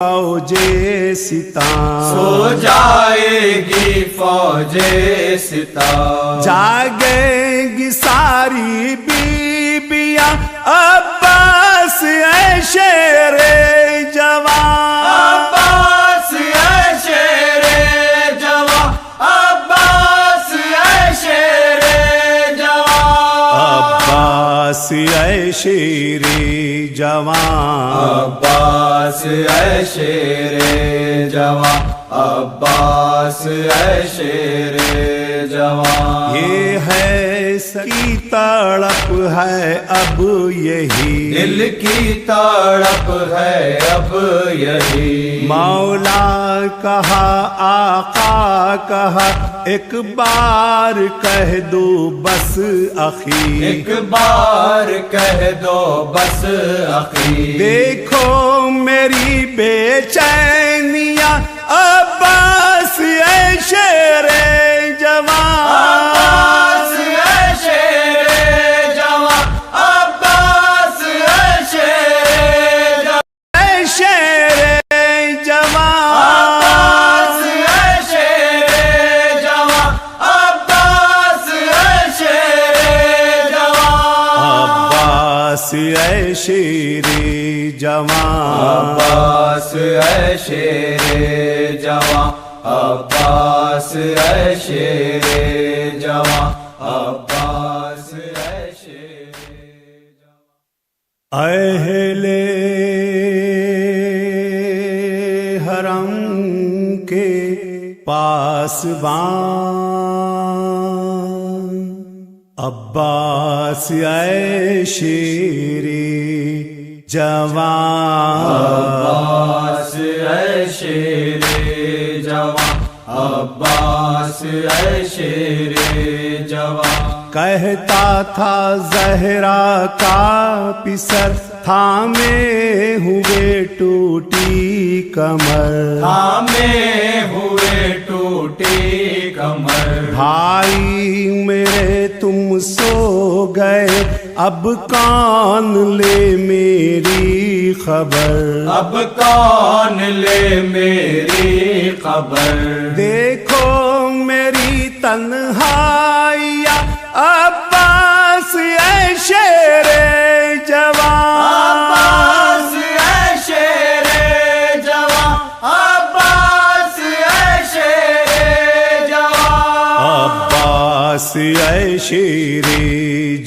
फौजे सितार सो जाएगी फौजे सितार, जागेगी सारी बीबियां अब्बास ऐ शेरे जवान, अब्बास ऐ शेरे जवान, अब्बास ऐ शेरे जवान, अब्बास ऐ शेरे जवान, अब्बास ऐ शेरे जवान, अब्बास ऐ शेरे जवान। ये है सकी तड़प है अब यही, दिल की तड़प है अब यही, मौला कहा आका कहा एक बार कह दो बस अखी, एक बार कह दो बस अखी। देखो मेरी बेचैनिया अब्बास ऐ शेरे जवान, अब्बास ऐ शेरे जवान, अब्बास ऐ शेरे जवान, ऐ शेरे जवान, अब्बास ऐ शेरे जवान, अब्बास ऐ शेरे जवान, अब्बास ऐ शेरे जवान, अब्बास ऐ शेरे जवान, अब्बास ऐ शेरे जवान, अब्बास ऐ शेरे जवान। अहले हरम के पासबान अब्बास ऐ शेरे जवान, अब्बास ऐ शेरे जवान, अब्बास ऐ शेरे जवान। कहता था जहरा का पिसर थामे हुए टूटी कमर, थामे हुए टूटी कमर, भाई मेरे तुम सो गए अब कौन ले मेरी खबर, अब कौन ले मेरी खबर। देखो मेरी तन्हाइया अब्बास ऐ शेरे जवान, अब्बास ऐ शेरे जवान, अब्बास ऐ शेरे जवान, अब्बास ऐ शेरे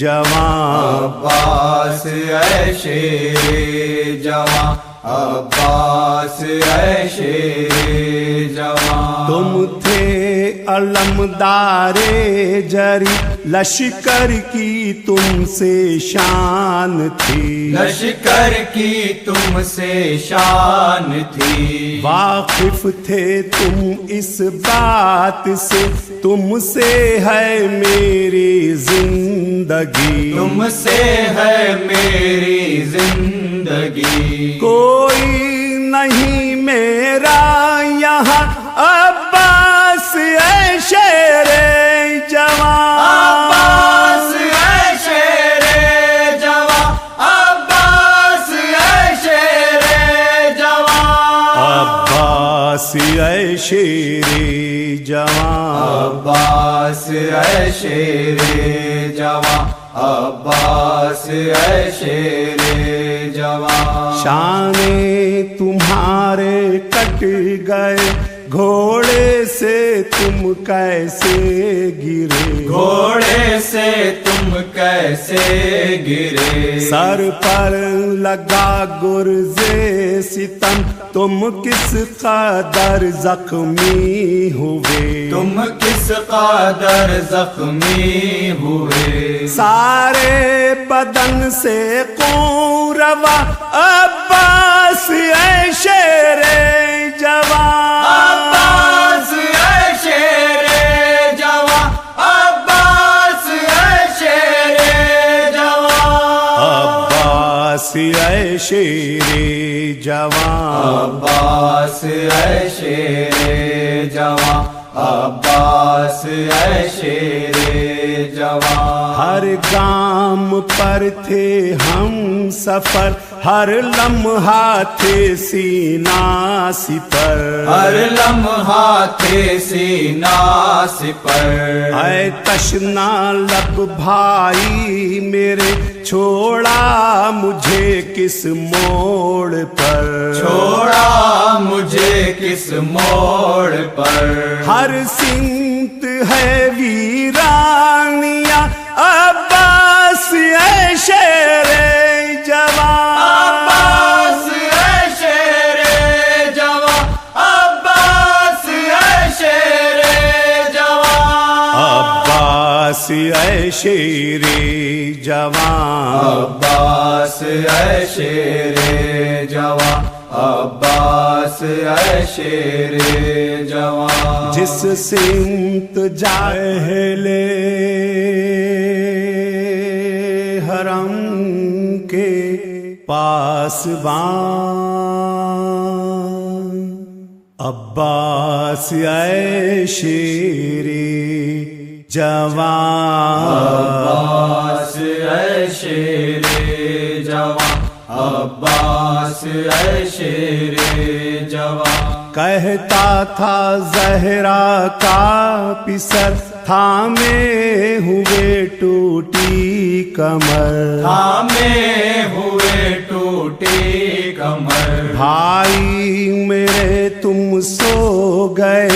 जवान, अब्बास ऐ शेरे जवान, अब्बास ऐ शेरे जवान। तुम थे अलमदारे जरी लश्कर की तुमसे शान थी, लश्कर की तुमसे शान थी, वाकिफ थे तुम इस बात से तुमसे है मेरी जिंदगी, तुमसे है मेरी जिंदगी। कोई नहीं मेरा यहाँ अब्बास ऐ शेरे जवान, अब्बास ऐ शेरे जवान, अब्बास ऐ शेरे जवान, अब्बास ऐ शेरे जवान, अब्बास ऐ शेरे जवान, अब्बास ऐ शेरे जवान। शाने तुम्हारे कट गए घोड़े से तुम कैसे गिरे, घोड़े से तुम कैसे गिरे, सर पर लगा गुर्ज़े सितम तुम किस कदर जख्मी हुए, तुम किस कदर जख्मी हुए। सारे बदन से खून रवा अब्बास ऐ शेरे जवान, अब्बास ऐ शेरे जवान, अब्बास ऐ शेरे जवान, अब्बास ऐ शेरे जवान, अब्बास ऐ शेरे जवान, अब्बास ऐ शेरे जवान। हर गाम पर थे हम सफर हर लम्हा थे सीना सिपर, हर लम्हा थे सीना सिपर। ऐ तशना लब भाई मेरे, छोड़ा मुझे किस मोड़ पर, छोड़ा मुझे किस मोड़ पर। हर सिमत है वीरानिया अब्बास ऐ शेरे जवान, अब्बास ऐ शेरे जवान, अब्बास ऐ शेरे जवान, अब्बास ऐ शेरे जवान, अब्बास ऐ शेरे जवान, अब्बास ऐ शेरे जवान। जिस सिमत जाहले हरम के पासबान, अब्बास ऐ शेरे जवान, अब्बास ऐ शेरे जवान, अब्बास ऐ शेरे जवान। कहता था जहरा का पिसर, थामे हुए टूटी कमर, थामे हुए टूटी कमर। भाई मेरे तुम सो गए,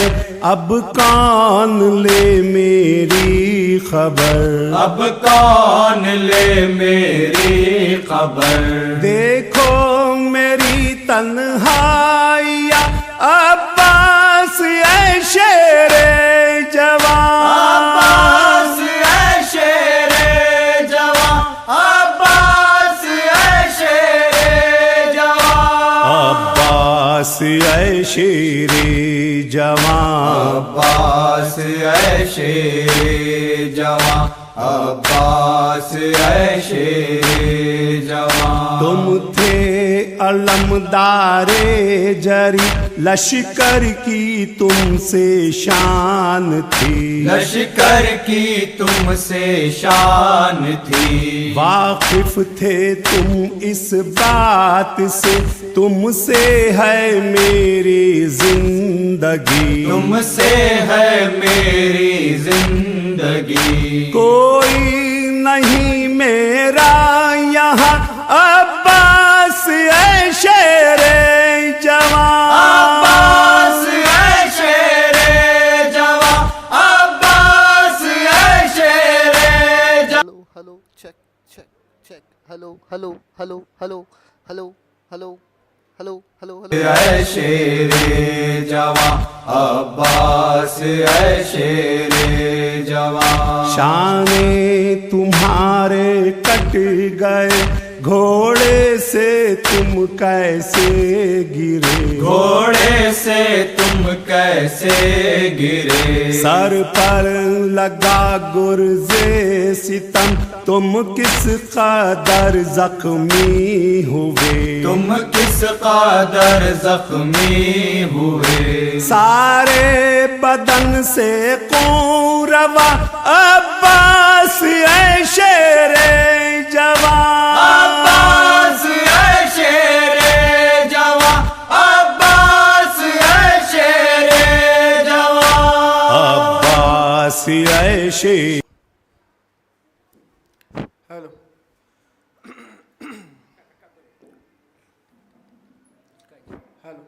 अब कौन ले मेरी खबर, अब कौन ले मेरी खबर। देखो मेरी तन्हाइया अब्बास ऐ शेरे जवान, अब्बास ऐ शेरे जवान, अब्बास ऐ शेरे जवान, अब्बास ऐ शेरे जवान, अब्बास ऐ शेरे जवान, अब्बास ऐ शेरे जवान। तुम थे अलमदारे जरी, लश्कर की तुमसे शान थी, लश्कर की तुमसे शान थी। वाकिफ थे तुम इस बात से, तुमसे है मेरी जिंदगी, तुमसे है मेरी जिंदगी। कोई नहीं मेरा यहाँ अब्बास ऐ शेरे जवान, अब्बास ऐ शेरे जवान, अब्बास ऐ शेरे जवान। Hello, check, check, check. Hello, hello, hello, hello, hello, hello, hello, hello, hello. ऐ शेरे जवान, अब्बास ऐ शेरे जवान। शाने तुम्हारे कट गए, घोड़े से तुम कैसे गिरे, घोड़े से तुम कैसे गिरे। सर पर लगा गुर्जे सितम, तुम किस कदर जख्मी हुए, तुम किस कदर जख्मी हुए। सारे बदन से खून रवा अब्बास ऐ शेरे जवान, अब्बास ऐ शेरे जवान, अब्बास ऐ शेरे जवान, अब्बास ऐ शेरे। हेलो हेलो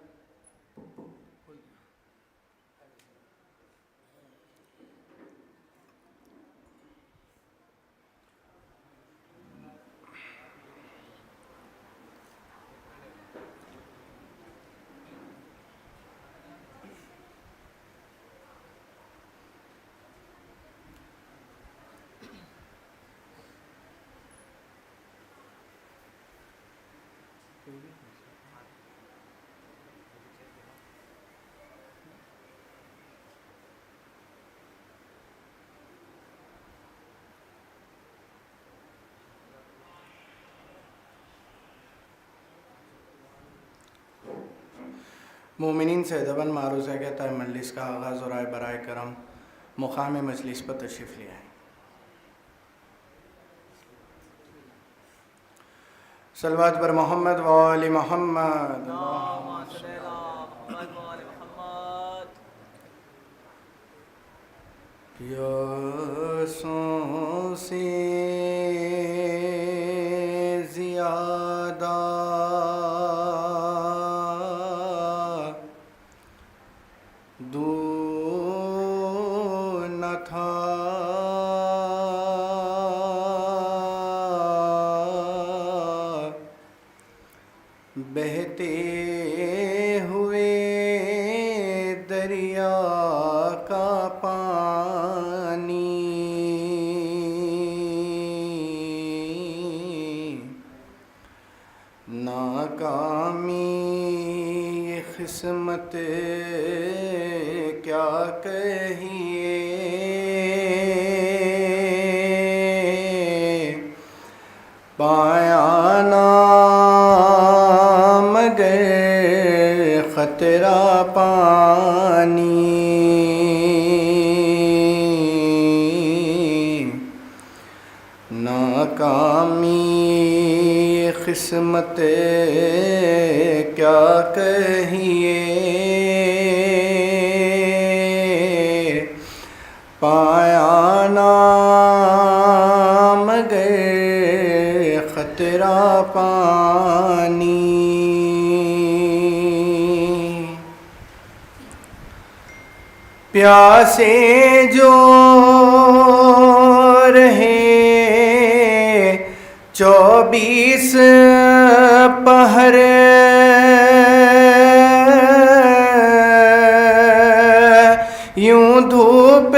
मोमिनीन से अदबन मारूज़ है कहता है मजलिस का आगाज़ और आए बराए करम मुक़ाम मजलिस पर तशरीफ़ ले आए। सलवात बर मोहम्मद व आले मोहम्मद। प्यासों से ज़्यादा दूर न था बहते हुए दरिया का पानी, नाकामी ये किस्मत क्या कहिए, पाया ना मगर खतरा पानी, नाकामी ये किस्मत क्या कहिए, पाया ना मगर खतरा पानी। प्यासे जो रहे 24 पहर, यूं धूप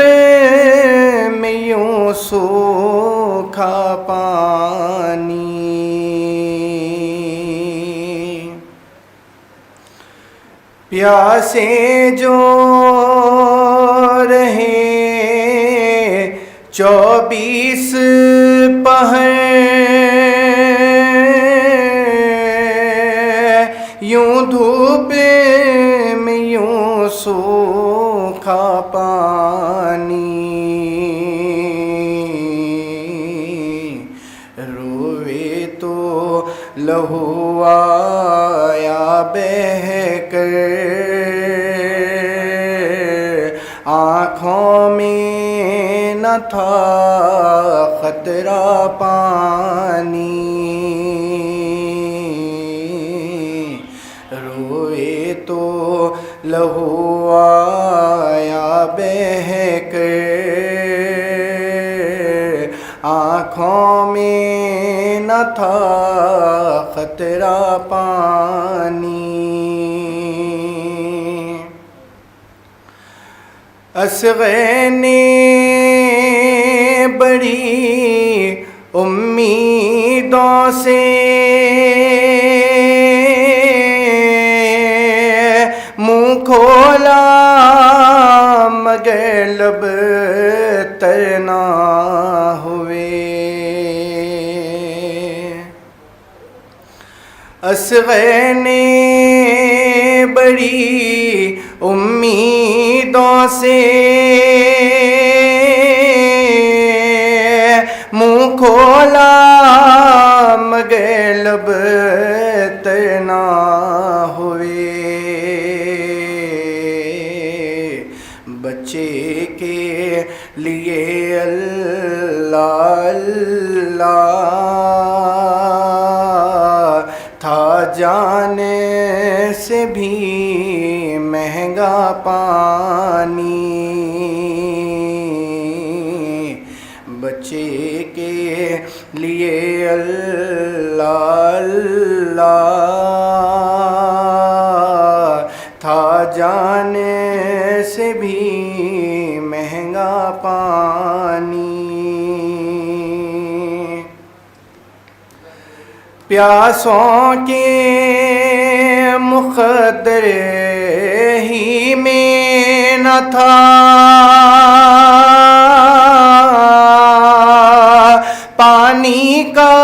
में यूं सूखा पानी, प्यासे जो रहे 24 पहर, यूं धूप में यूं सूखा पानी, रोवे तो लहू आया बहकर, आँखों में न था खतरा पानी, रोए तो लहू आया बहकर, आँखों में न था खतरा पानी। असग़र ने बड़ी उम्मीदों से मुँह खोला मगर लब तर ना हुए, असग़र ने बड़ी उम्मीदों से मुँह खोला मगर लब तर ना हुए, बच्चे के लिए अल्लाह अल्लाह था जाने से भी महंगा पानी, बच्चे के लिए अल्लाह अल्लाह था जाने से भी महंगा पानी। प्यासों के मुक़द्दर ही में न था पानी का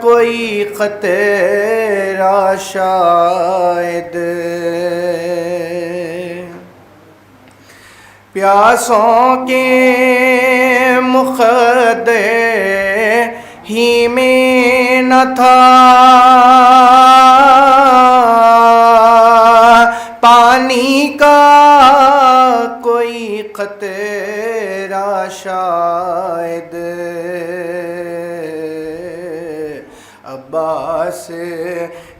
कोई खतरा शायद, प्यासों के मुक़द्दर ही में न था, पानी का कोई खतरा शायद। अब्बास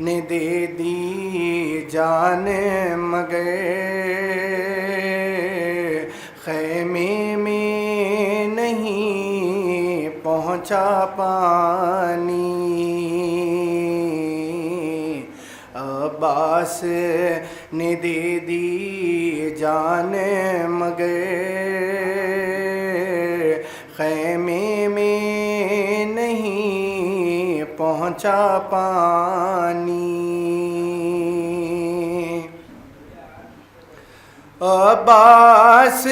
ने दे दी जान मगर खैमे में नहीं पहुंचा पानी। अब्बास ने दे दी जान मगर खैमे में नहीं पहुंचा पानी। अब्बास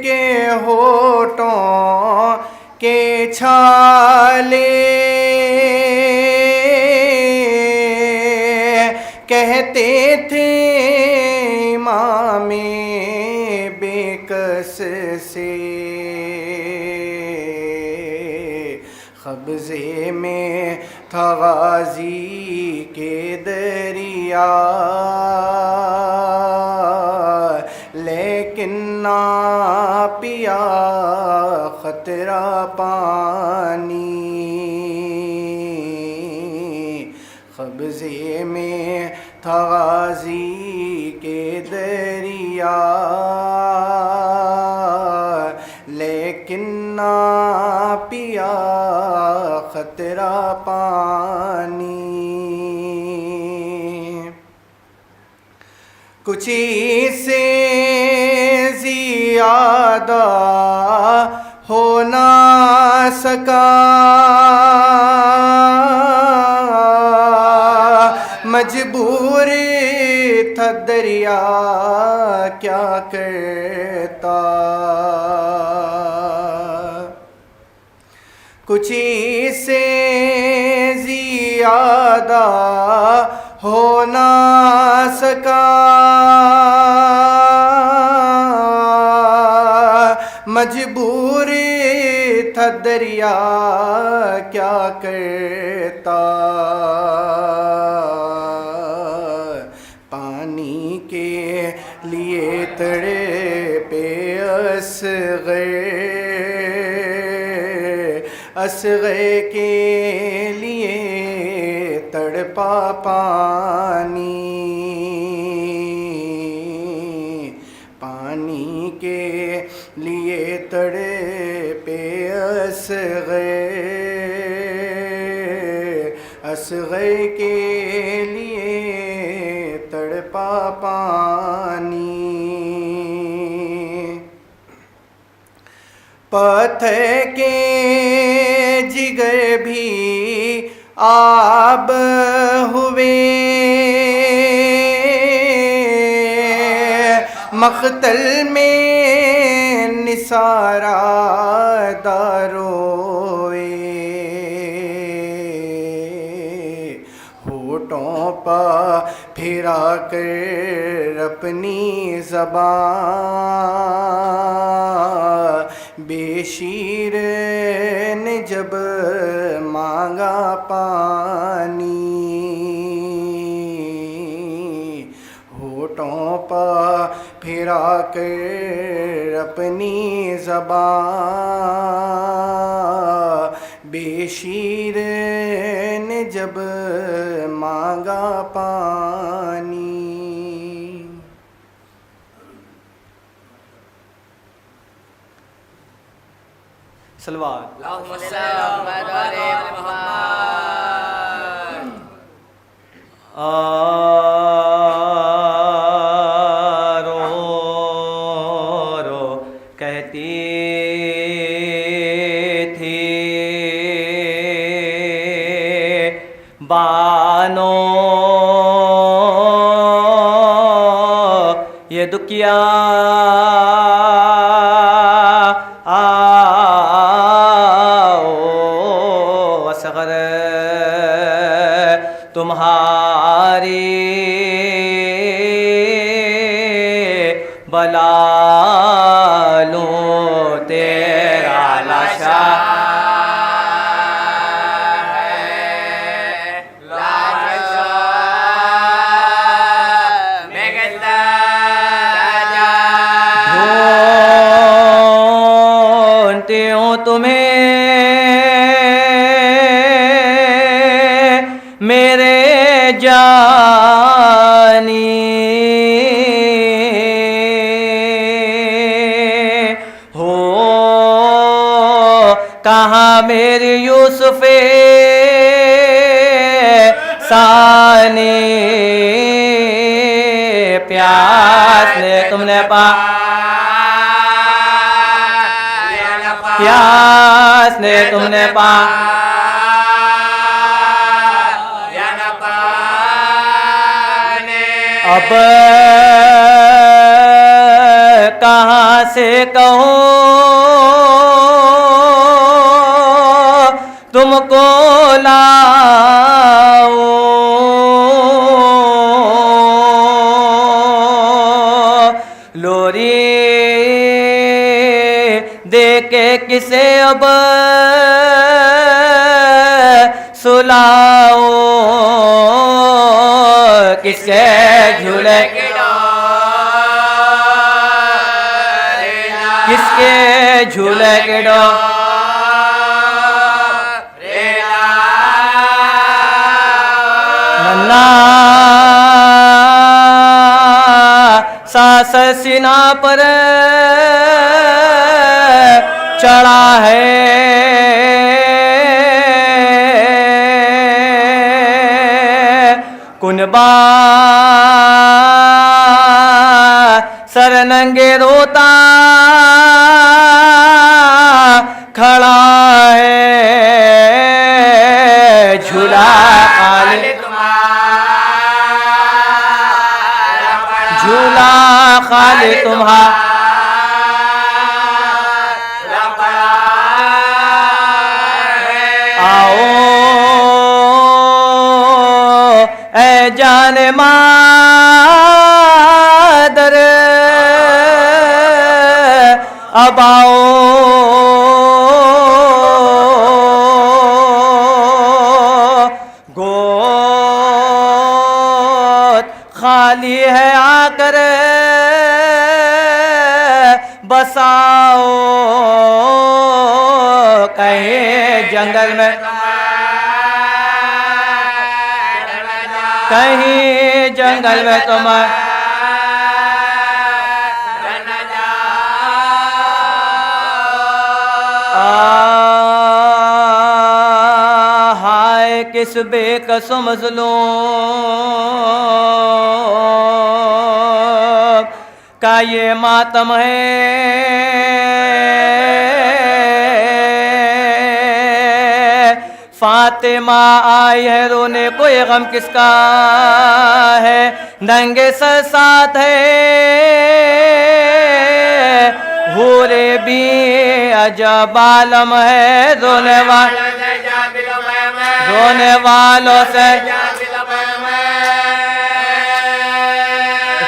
के होठों के छाले कहते थे इमामे बेकस से, कब्ज़े में था गाज़ी के दरिया, लेकिन ना पिया खतरा पानी। कब्ज़े में था गाज़ी के दरिया, लेकिन ना पिया खतरा पानी। कुछ से ज़ियादा हो ना सका, मजबूर था दरिया क्या करता। कुछ से ज़ियादा हो ना सका, मजबूर था दरिया क्या करता। पानी के लिए तड़पे असग़र के लिए तड़पा पानी। पानी के लिए तड़पे असग़र के लिए तड़पा पानी। पत्थर के जिगर भी आब हुए, मख्तल में निसारा दारोए। होठों पर फिरा कर अपनी ज़बान बेशीर ने जब मांगा पानी। होठों पर फिरा कर अपनी ज़बान बेशीर ने जब मांगा पानी। सलवात रो कहती थी बानो ये दुखिया तुम्हारी बला लूं तेरा लाशा तुम्हें मेरे जानी हो कहाँ मेरी यूसुफ़े सानी प्यास ने तुमने प्यास ने तुमने अब कहाँ से कहूँ तुमको लाओ लोरी दे के किसे अब सुलाओ किसके झूले किसके झूले के नन्ना सास सीना पर चढ़ा है कुनबा सरनंगे रोता खड़ा है झूला खाली झूला खाली तुम्हारा आओ ऐ जान मादर अब आओ गोद खाली है आकर बसाओ कहीं जंगल में कहीं जंगल में तुम हाय किस बेकसो मज़लूम का ये मातम है फातिमा आई है रोने को ये गम किसका है नंगे सर साथ है हूरे भी अजब आलम है रोने वालों से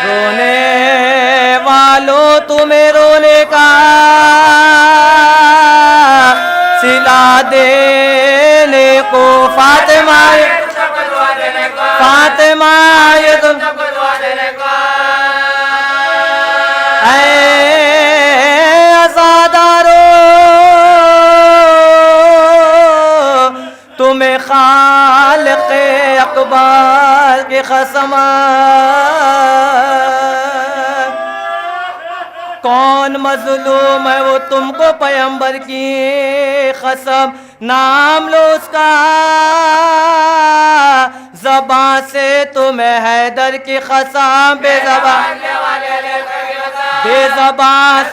रोने वालों तुम्हें रोने का सिला देने को फातिमा ये तुम आज़ादारो तुम्हें खालिक़ अक़बाल की कसम कौन मज़लूम है वो तुमको पैगंबर की कसम नाम लो उसका ज़बां से तुम्हें हैदर की कसम बेज़बान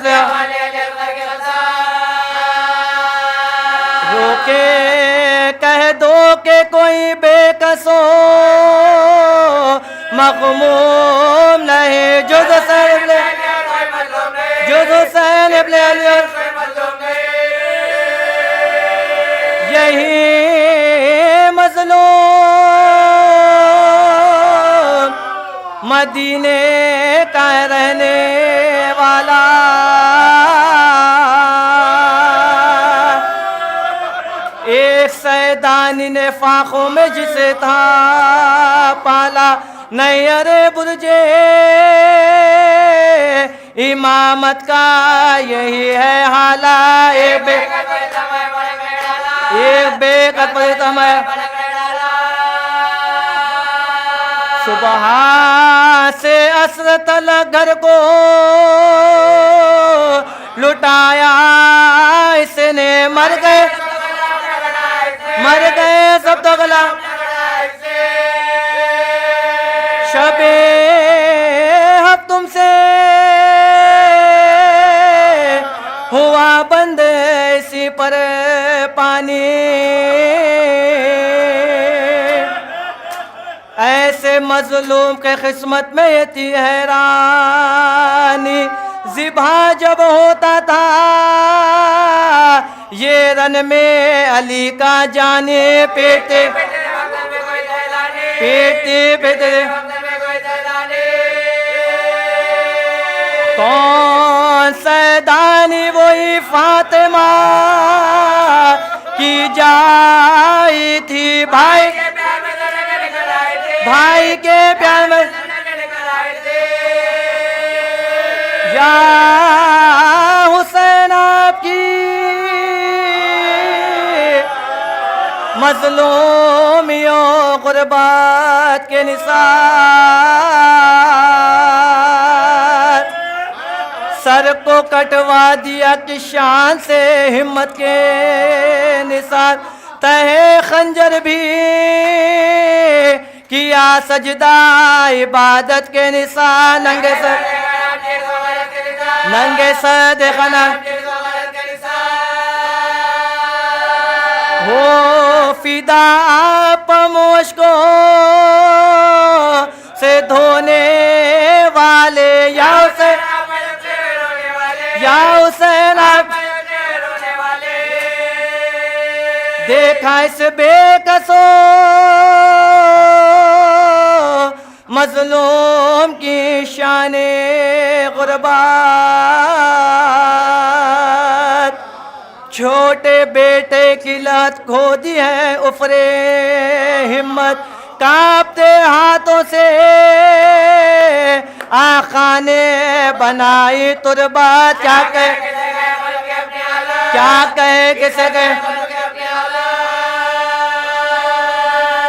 से रोके कह दो के कोई बेकसो मग़मूम नहीं जुज़ हुसैन इब्न अली यही मज़लूम मदीने का रहने वाला एक सैदानी ने फाखों में जिसे था पाला नहीं अरे बुरजे इमामत का यही है हाला एक बेकत समय सुबह से असर तलक घर को लुटाया इसने मर गए सब तो गला शबे हक तुमसे हुआ बंद इसी पर पानी ऐसे मजलूम के किस्मत में ये थी हैरानी ज़िबा जब होता था ये रन में अली का जाने पेटे कौन सैदानी वही फातिमा की जाई थी भाई के प्यार में या हुसैन आपकी मजलूमियों गुर्बत के निसार सर को कटवा दिया कि शान से हिम्मत के निसार तहे खंजर भी किया सजदा इबादत के निशान नंगे सर देखना हो फिदा आप मुश्को से धोने वाले या हुसैन देखा इस बेकसो मजलूम की शाने गुर्बत छोटे बेटे की लत खो दी है उफरे हिम्मत कांपते हाथों से आका ने बनाई तुरबत क्या कहे किसे कहे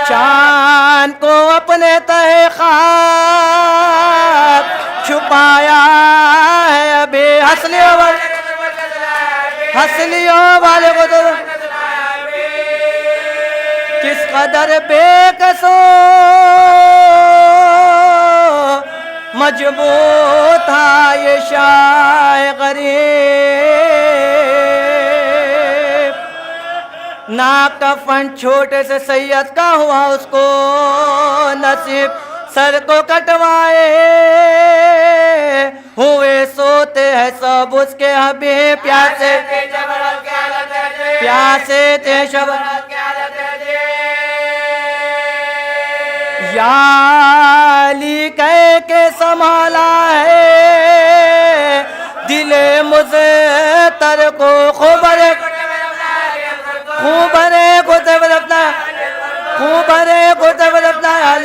चांद को अपने तहे खाक छुपाया है अभी हंसलियों वाले को तो किस कदर बेकसो मजबूत था ये शाय गरीब ना कफन छोटे से सैयद का हुआ उसको नसीब सर को कटवाए हुए सोते हैं सब उसके हबीब प्यासे थे शब याली कह के संभाला है दिले मुझे तर को खूबरे गोते बदलता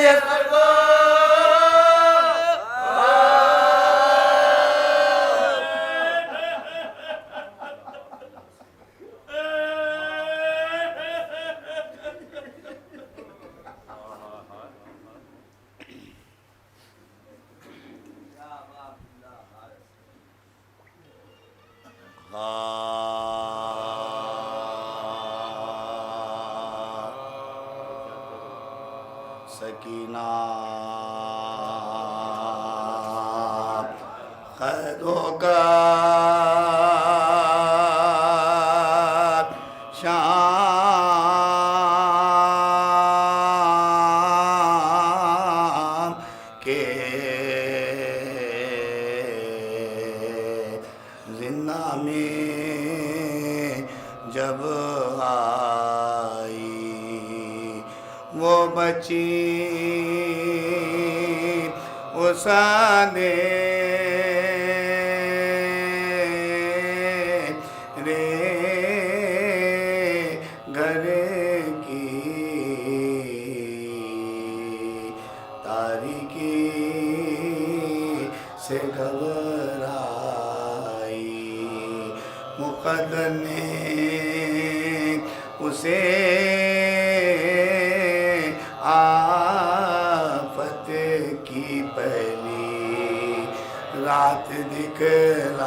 सकीना खैरों का शाम के जिंदा में जब आई वो बची उसाने रे घर की तारीकी से घबराई मुकद्दर ने उसे आफत की पहली रात दिखलाई।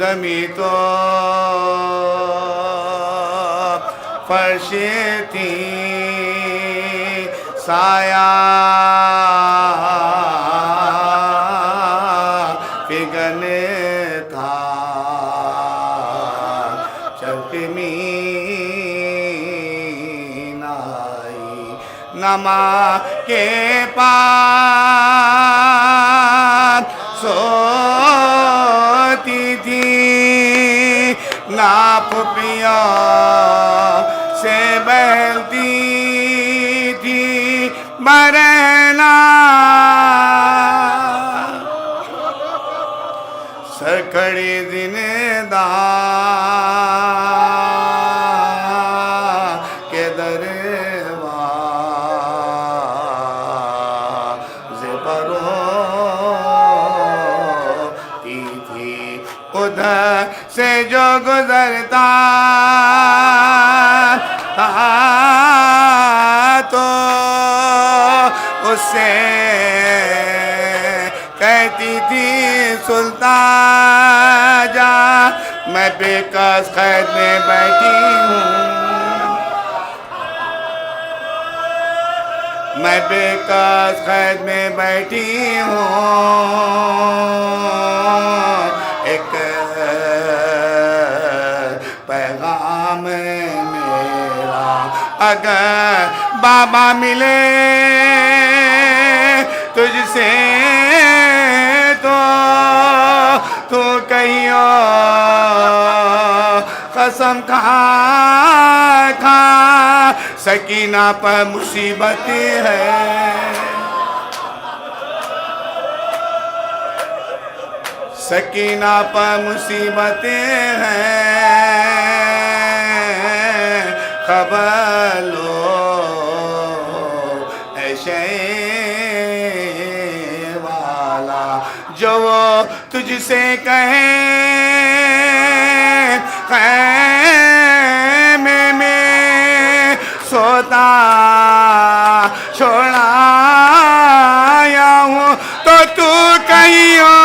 ज़मी तो फर्श थी, साया फिगन था, नमा के पास सोती थी, नाप पिया से बहती थी बरना। सकड़ी जिंदा के दरवाज़े पर रोती थी। उधर से जो गुजरता था तो उससे कहती थी सुल्तान जा, मैं बेकस कैद में बैठी हूँ, मैं बेकस कैद में बैठी हूँ। एक पैगाम मेरा अगर बाबा मिले तुझसे तो कहियो कसम खा सकीना पर मुसीबत है, सकीना पर मुसीबत है, खबर लो ऐशे वाला जो वो तुझसे कहे खैमे में सोता छोड़ाया हूँ तो तू कहियो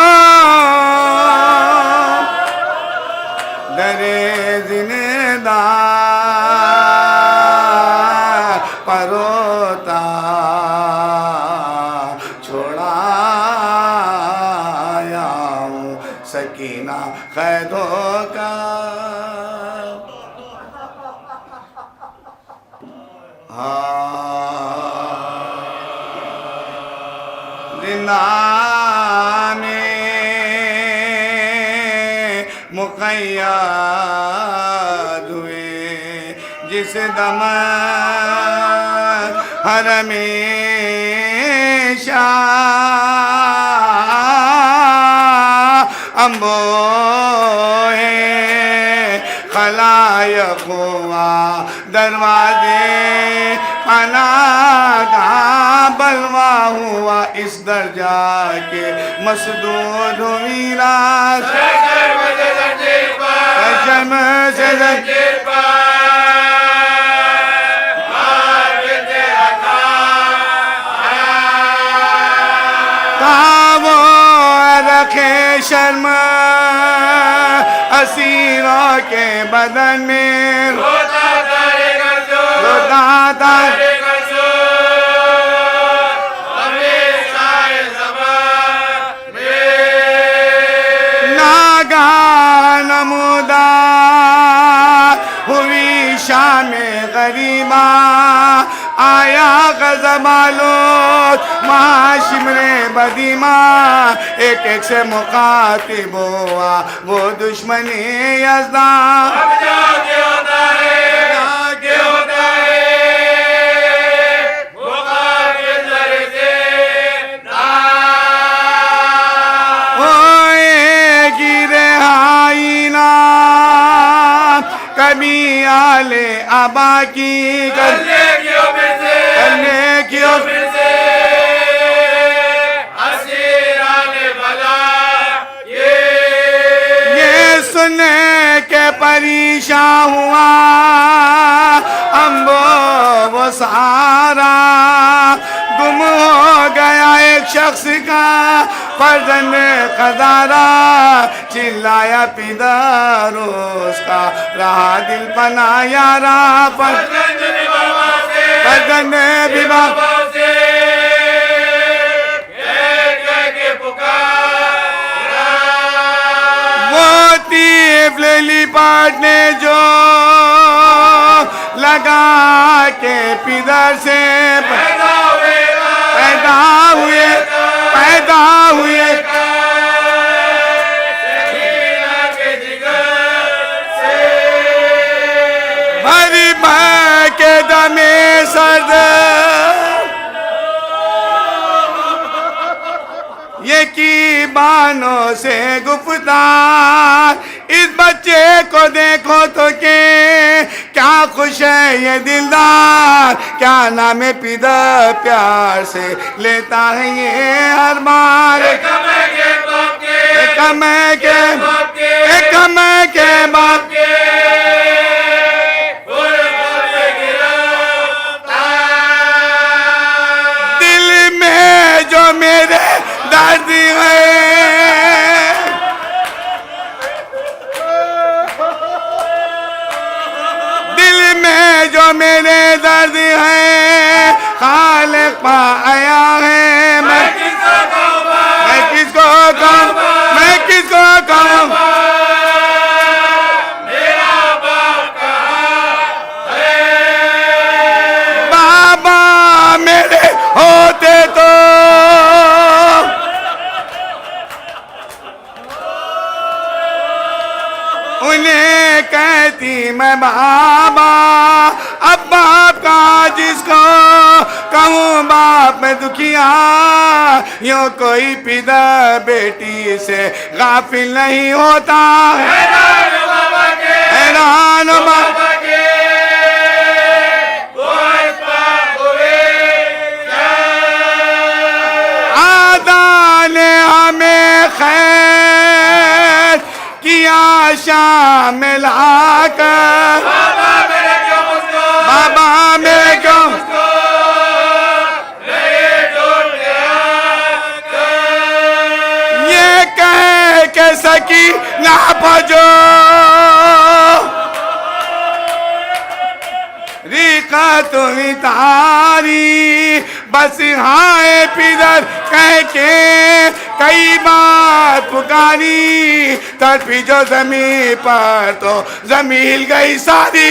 दरे जिंदा परोता छोड़ाया हूँ सकीना कैदों का। जिंदा में मुक़य्यद हुए जिस दम हरमेशा अम्बोए खलायक हुआ दरवाजे पनागा बलवा हुआ इस दर्जा के मसदूद हुईरा शर्म से वो रखे शर्म असीरों के बदन में रोता नागा नमुदा हुई शाम गरीबा आया गज़मालो माशिमरे बदीमा एक एक से मुखातिब हुआ वो दुश्मनी यज़दा। अब जाके होता है मुखातिब जरे से ओए गिरे आईना कभी आले अबा की करने क्यों फिर से असीराने भला ये सुने के परी परेशान हुआ अम्बो वो सारा, गुम हो गया एक शख्स का फर्जन खजारा, चिल्लाया पिदर उसका रहा दिल पना यारा, फर्जन भी बाबा से वो तीफ लेली पाट ने जो लगा के पिदर से पैदा हुए भरी भर के दमे सर्द ये की बानों से गुफ्तार, इस बच्चे को देखो तो के क्या खुश है ये दिलदार, क्या नाम है पिदा प्यार से लेता है ये हर बार, के बाप के दिल में जो मेरे दर्द है, दिल में जो मेरे दर्द है खालिक पा आया है, मैं किसको कहूँ बाबा मेरे होते तो उन्हें कहती मैं बाबा, अब बाप का जिसको कहूँ बाप में दुखिया, यूं कोई पिता बेटी से गाफिल नहीं होता, हैरान बाबा के आदा ने हमें खैर किया शामिल आकर, बाबा मेरे क्यों ये कह के सकी ना भजो रीका तुम्हें तारी, बस हाय पिदर कह के कई बार पुकारी, तड़पी जो जमीन पर तो जमीन हिल गई सारी,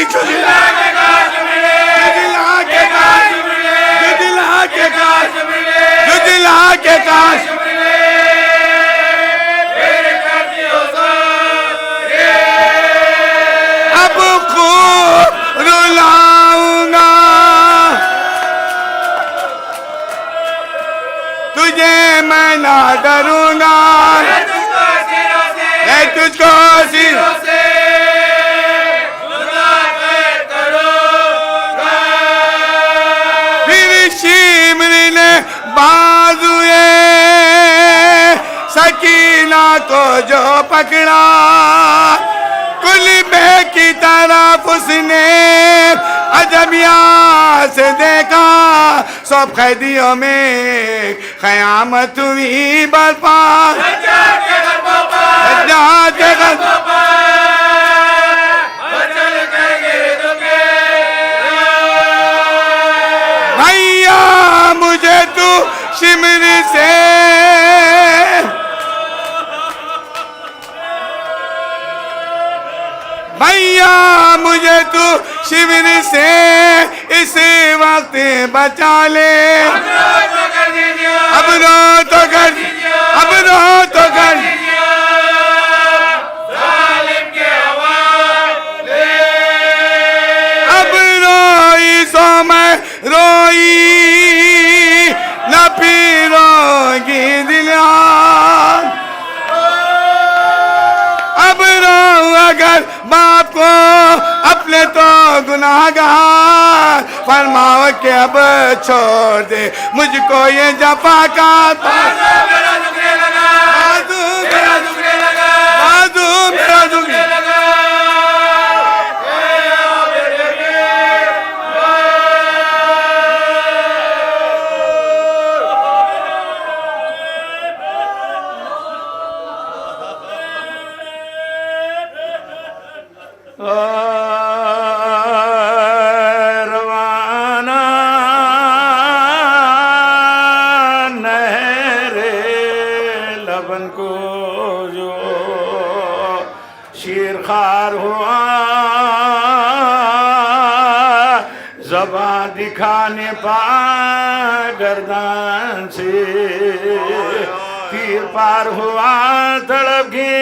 जुदिला के काश अब खूब रुलाऊंगा तुझे, मैं ना डरूंगा, मैं तुझको सिरों से फिर शिमरी ने बाजुए सकीना को जो पकड़ा, कुलबे की तरफ उसने अजमिया से देखा, सब कैदियों में क़यामत हुई बर्पा, भैया मुझे तू शिमरी से भैया मुझे तू शिमरी से इस वक्त बचा ले, अब रो तो कर अब रोई सो मैं रोई न पीरोगी दिला, अब रो अगर बाप को अपने तो गुनाहगार, फरमाओ के अब छोड़ दे मुझको ये जफा का, मेरा दुखने लगा, बन को जो शेर खार हुआ, ज़बां दिखाने पा गर्दन से, तीर पार हुआ तड़प के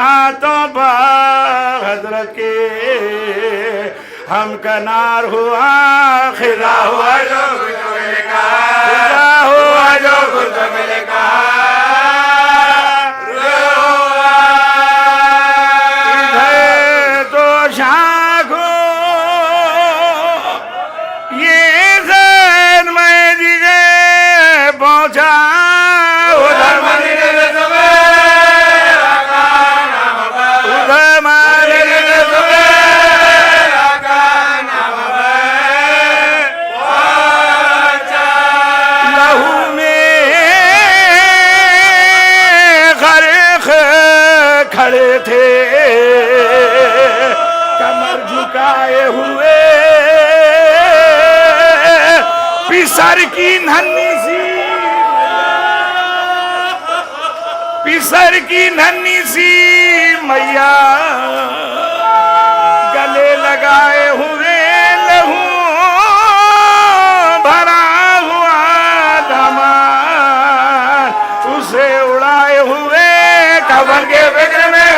हाथों पर हजरत के, हम कनार हुआ खिदा हुआ जो कुछ मिलेगा, खिदा हुआ जो कुछ मिलेगा, इधर तो शाखो ये जन मैं दिखे पहुंचा, उधर मंदिर में उधर मंदिर में खड़े थे कमर झुकाए हुए, पिसर की नन्ही सी, पिसर की नन्ही सी मैया गले लगाए हुए, लहू भरा हुआ दामन उसे उड़ाए हुए, कबर के फिक्र में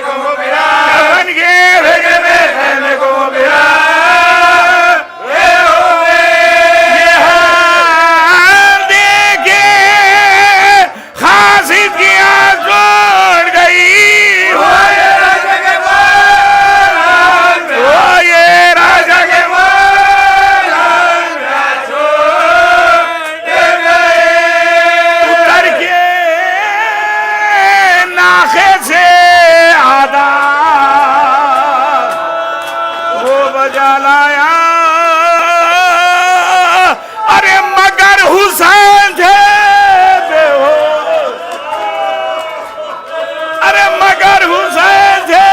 कफन के फिक्र में कहने को मिला, ये हाल देखे खासिद की आँख छोड़ गई, ओ ये राजा के बाल, ओ ये राजा के बाल छोड़ गए, उतर के नाखे से आदा वो बजा लाया, अरे मगर हुसैन थे बेहोश, अरे मगर हुसैन थे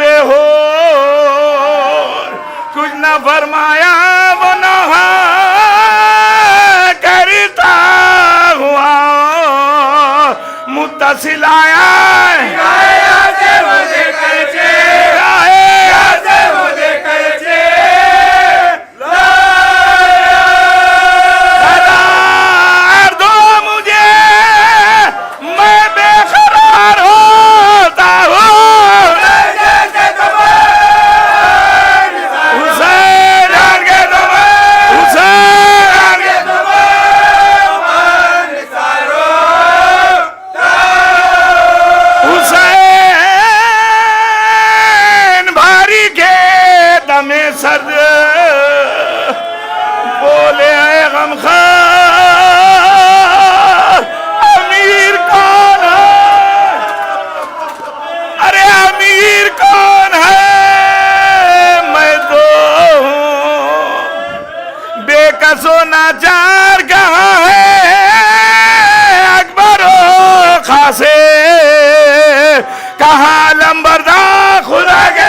बेहोश, कुछ न फरमाया वो नहा करता हुआ मुत्तसिल आया, में सर बोले है गमखार, अमीर कौन है, अरे अमीर कौन है, मैं तो बेकसो नाचार कहाँ है, अकबरो खासे कहाँ लंबरदार, खुदा के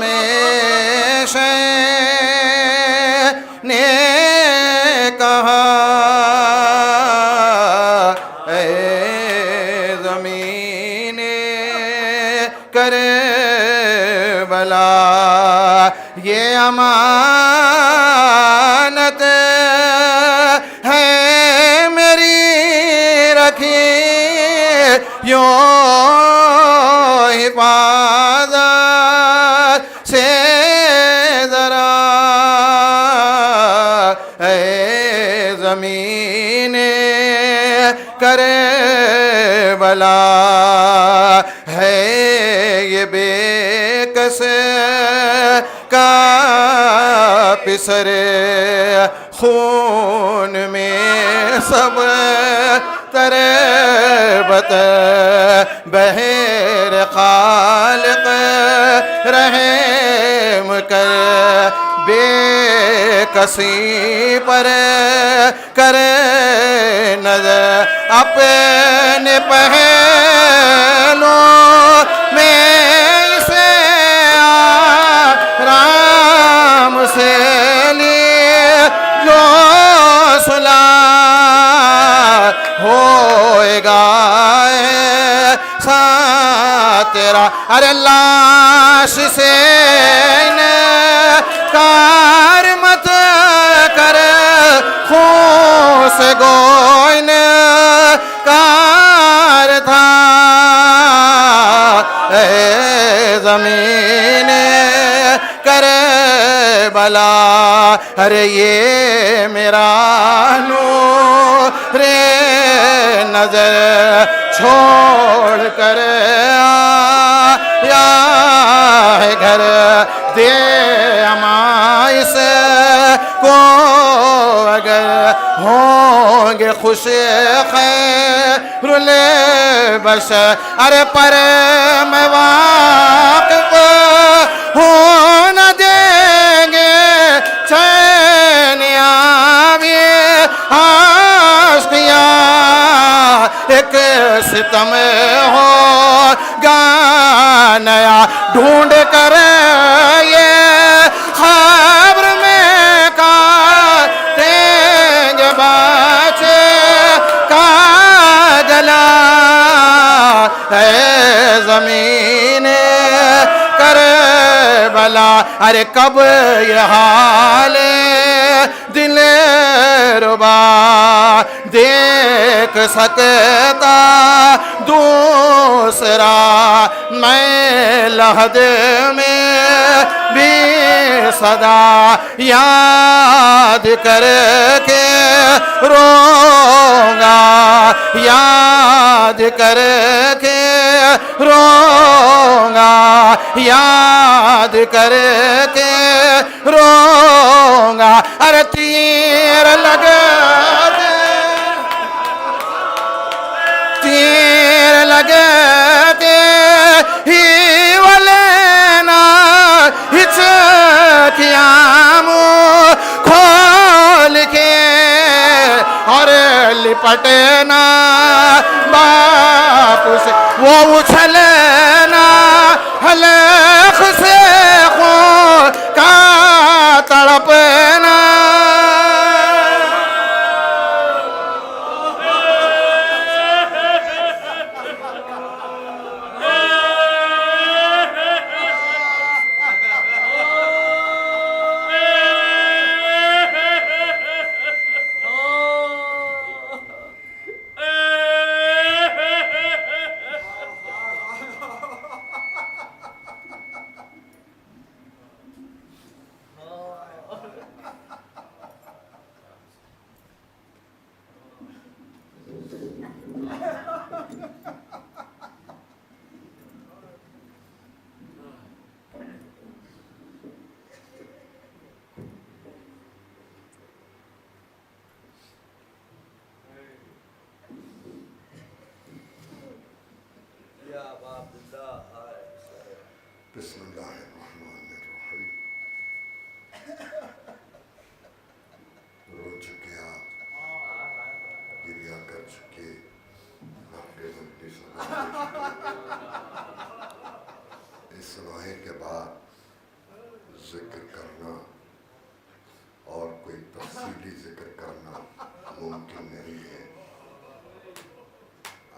में शे ने कहा ए ज़मीने करे भला ये अमानत है मेरी रखी यो हिफाजत से जरा ए ज़मीने करे भला है ये बेकस का पिसरे खून में सब तरबत बहर खालिक रहम कर बेकसी पर करे नजर अपने पहलों में इसे राम से लिए जो सुला होएगा सा तेरा अरे लाश से कार मत कर खून से गोइन कार था ए ज़मीन करे भला अरे ये मेरा नूर नजर छोड़ कर आया है घर दे अमाइस को अगर होंगे खुश खैरुल बशर अरे पर मैं वाक़िफ़ हो न देंगे चैन आविए आशिया एक सितम हो गानया ढूंढ कर ये खबर में काटेंगे बच्चे का गला है ज़मीन कर भला अरे कब ये हाल दिल रुबा देख सकता दूसरा मैं लहद में भी सदा याद करके रोगा याद करके रोगा याद करके रोगा अरे तीर लगे तीर लगे ही वाले ना हिचकियामो खोल के और लिपटना बापू से वो उछलना हलक से खो का तड़पना इस लोहे के बाद जिक्र करना और कोई तफसीली जिक्र करना मुमकिन नहीं है।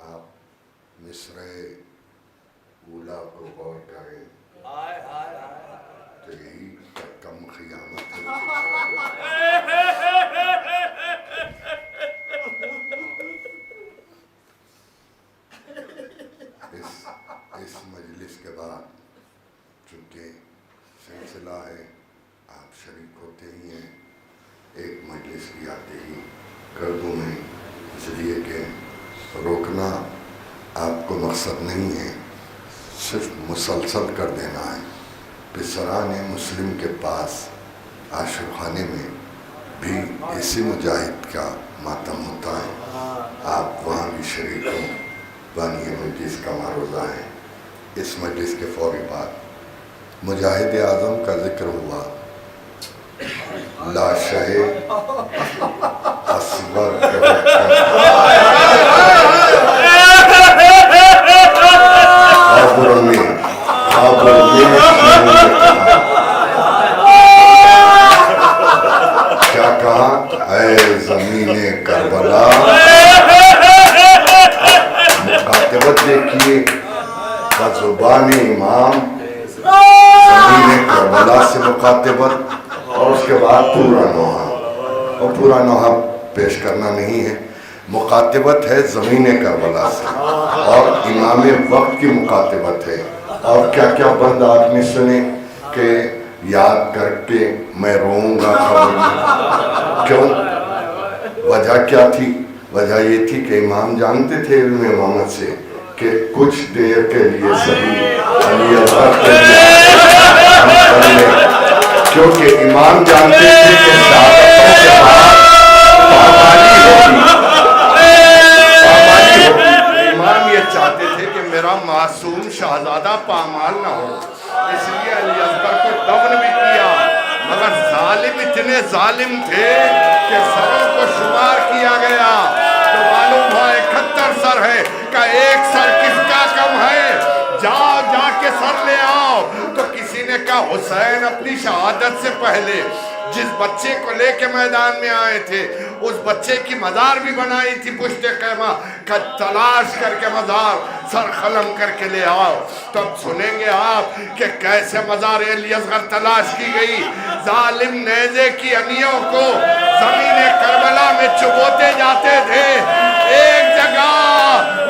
आप मिसरे ऊला को गौर करें तो यही कम खियामत है। इस मजलिस के बाद चूँकि सिलसिला है, आप शरीक होते ही हैं, एक मजलिस की आते ही कर दूँ मैं, इसलिए कि रोकना आपको मकसद नहीं है, सिर्फ मुसलसल कर देना है। पिसरान मुस्लिम के पास आशिर खाने में भी इसी मुजाहिद का मातम होता है। आप वहाँ भी शरीक हों। बानी मजलिस का मारूज़ा है। इस मजलिस के फौरी बाद मुजाहिद आज़म का जिक्र हुआ। लाशे असगर क्या कहा, ऐ ज़मीने करबला। मुकातबत देखिए, ज़ुबान इमाम ज़मीने करबला से मुकातबत, और उसके बाद पूरा नोहा, और पूरा नोहा पेश करना नहीं है। मुकातबत है ज़मीने करबला से, और इमाम वक्त की मुकातबत है। और क्या क्या बंद आदमी सुने कि याद करके मैं रोऊंगा खबर में। क्यों? वजह क्या थी? वजह ये थी कि इमाम जानते थे इल्म इमामत से कि कुछ देर के लिए सही अली अकबर के लिए हम कर लें, क्योंकि इमाम जानते थे कि शहादतों के बाद पामाली होगी। इमाम ये चाहते थे कि मेरा मासूम शहजादा पामाल ना हो, इसलिए अली अकबर को दफन भी किया। मगर जालिम इतने जालिम थे कि सरों को शुमार किया गया तो मालूम हुआ 71 सर है का एक सर किसका कम है, जाओ जाके सर ले आओ। तो किसी ने कहा हुसैन अपनी शहादत से पहले जिस बच्चे को लेके मैदान में आए थे उस बच्चे की मजार भी बनाई थी पुश्ते कैमा का, तलाश करके मजार सर खलम करके ले आओ। तो अब सुनेंगे आप कि कैसे मजार अली असगर तलाश की गई। जालिम नेज़े की अनियों को ज़मीने करबला में चुबोते जाते थे। एक जगह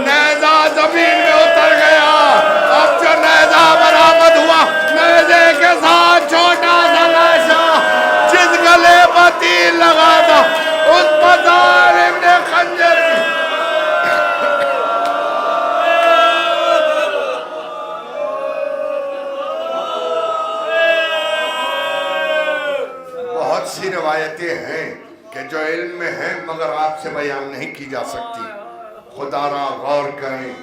नेज़ा जमीन में उतर गया। अब जो नेज़ा बरामद हुआ, नेज़े के साथ छोटा सा लाशा जिस गले पर तीर लगा था उस पर जालिम ने खंजर बहुत सी रिवायतें हैं कि जो इल्म में हैं मगर आपसे बयान नहीं की जा सकती। खुदारा गौर करें,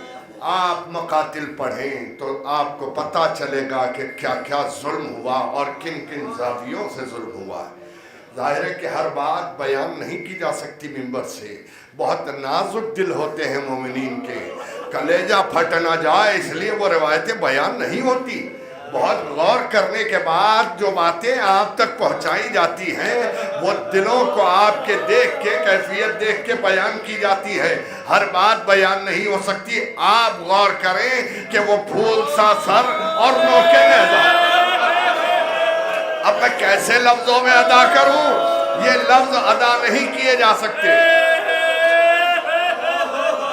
आप मकातिल पढ़ें तो आपको पता चलेगा कि क्या क्या जुल्म हुआ और किन किन जावियों से जुल्म हुआ है। जाहिर है कि हर बात बयान नहीं की जा सकती मिंबर से। बहुत नाजुक दिल होते हैं मोमिनीन के, कलेजा फट ना जाए इसलिए वो रिवायतें बयान नहीं होती। बहुत गौर करने के बाद जो बातें आप तक पहुंचाई जाती हैं वो दिलों को आपके देख के, कैफियत देख के बयान की जाती है। हर बात बयान नहीं हो सकती। आप गौर करें कि वो फूल सा सर और नोके नेज़ा, अब मैं कैसे लफ्जों में अदा करूं, ये लफ्ज अदा नहीं किए जा सकते।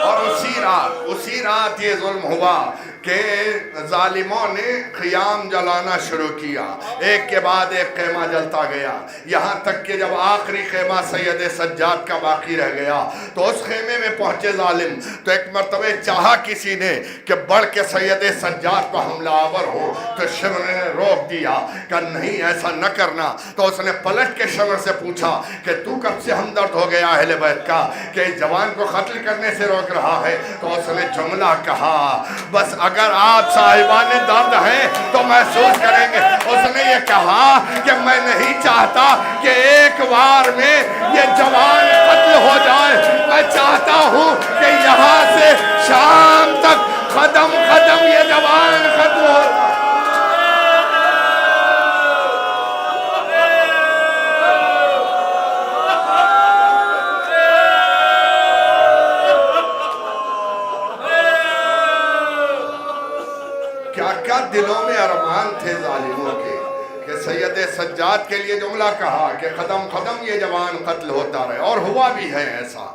और उसी रात ये जुल्म हुआ कि जालिमों ने ख़ियाम जलाना शुरू किया। एक के बाद एक खेमा जलता गया, यहाँ तक कि जब आखिरी खेमा सैयद सज्जाद का बाकी रह गया तो उस खेमे में पहुँचे जालिम। तो एक मरतबे चाहा किसी ने कि बढ़ के सैयद सज्जाद को हमलावर हो, तो शमर ने रोक दिया कि नहीं ऐसा न करना। तो उसने पलट के शमर से पूछा कि तू कब से हमदर्द हो गया अहले बैत का कि जवान को कत्ल करने से रोक रहा है तो उसने जुमला कहा, बस अगर आप साहिबान दर्द हैं तो महसूस करेंगे। उसने ये कहा कि मैं नहीं चाहता कि एक बार में ये जवान कत्ल हो जाए, मैं चाहता हूँ कि यहाँ से शाम तक कदम कदम ये जवान कत्ल हो। क्या क्या दिलों में अरमान थे जालिमों के कि सैयद सज्जाद के लिए जुमला कहा कि कदम कदम ये जवान कत्ल होता रहे, और हुआ भी है ऐसा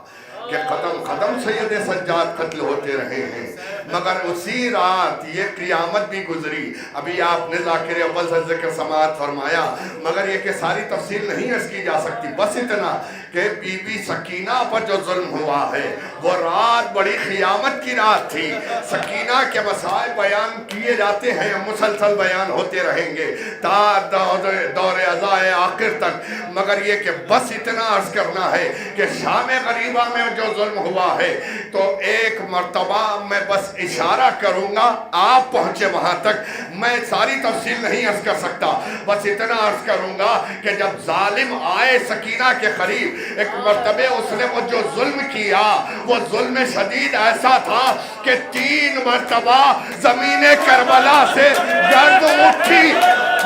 कि कदम कदम सैयद सज्जाद कत्ल होते रहे हैं। मगर उसी रात ये क़ियामत भी गुजरी। अभी आपने ज़ाकिर अव्वल से ज़िक्र समाअत फरमाया, मगर ये कि सारी तफसील नहीं अर्ज़ की जा सकती। बस इतना कि बीबी सकीना पर जो जुल्म हुआ है वो रात बड़ी क़ियामत की रात थी। सकीना के मसाइल बयान किए जाते हैं, मुसलसल बयान होते रहेंगे ता दौर अज़ाए आखिर तक। मगर ये कि बस इतना अर्ज़ करना है कि शाम गरीबा में जो जुल्म हुआ है तो एक मर्तबा मैं बस इशारा करूंगा, आप पहुंचे वहां तक। मैं सारी तफसील नहीं अर्ज कर सकता, बस इतना अर्ज करूंगा कि जब जालिम आए सकीना के करीब एक मर्तबे, उसने वो जो जुल्म किया वो जुल्म शदीद ऐसा था कि 3 मर्तबा जमीन करबला से गर्द उठी।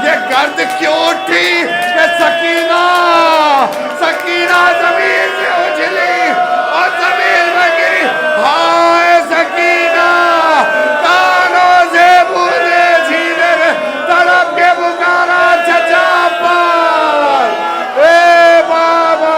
ये गर्द क्यों उठी कि सकीना जमीन से उछली और जमीन में गिरी। हाय सकीना कानों से बूंदे छीने तड़प के पुकारा चचा पर, ए बाबा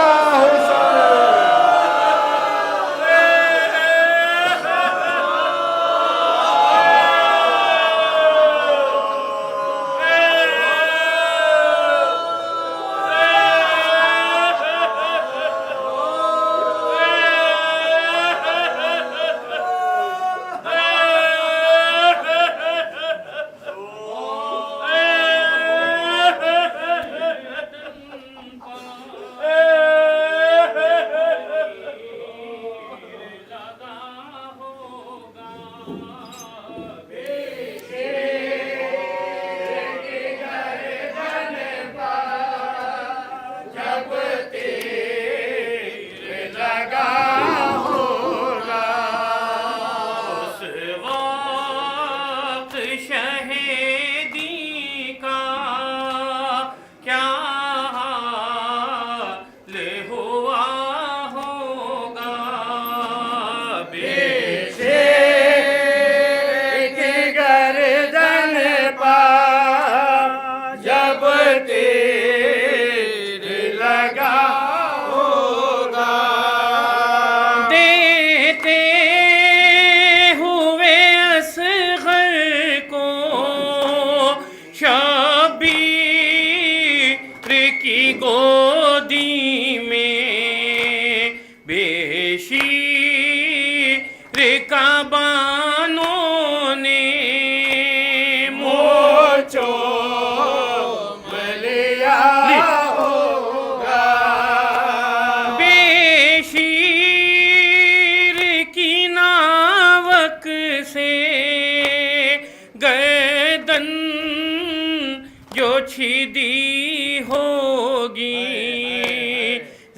छिदी होगी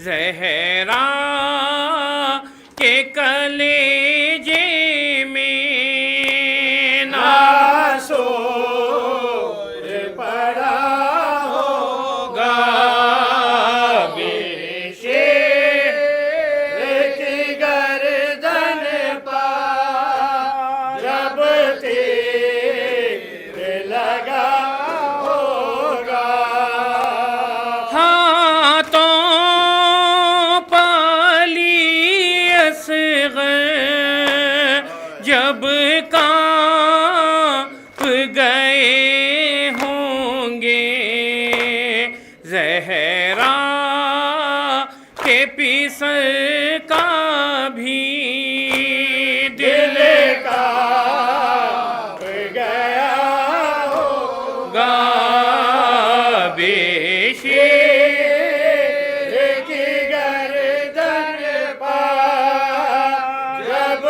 जहरा के कलेजे में नासोर पड़ा होगा बेशे की गर्दन पर जब तेरे लगा जब कांप गए होंगे जहरा के पिसर का भी दिल कांप गया होगा बेशे की गर्दन पर जब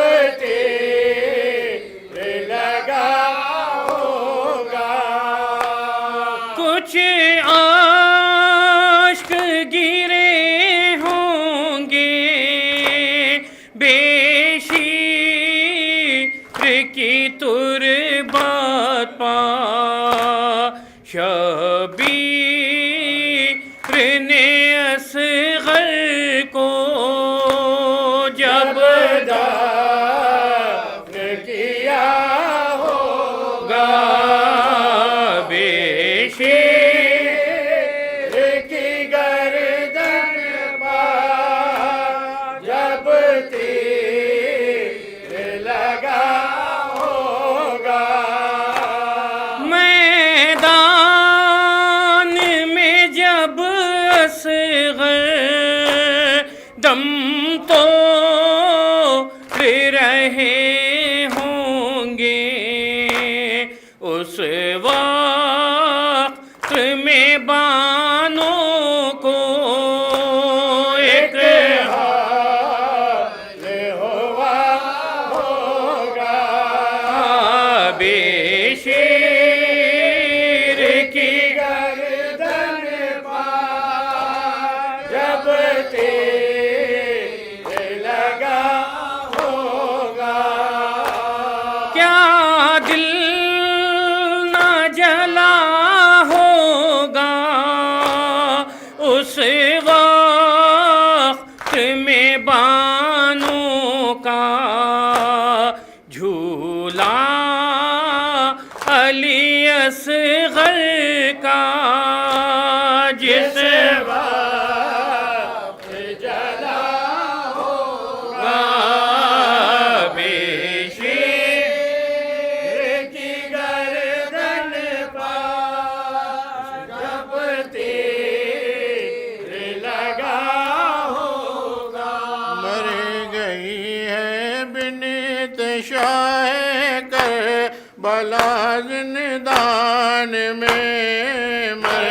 असगर दम तो रहे होंगे उस वक्त में बानों को एक हाल हुआ होगा बेशेर की गर्दन पार जब तेरे लगा होगा क्या दिल ना जला होगा उस वक्त में बानों का झूला अली असगर का जिस वक्त जला होगा बेशेर की गर्दन पर जब तेरे लगा होगा मर गई है बिनीत शाह कर बला जिंदान में मर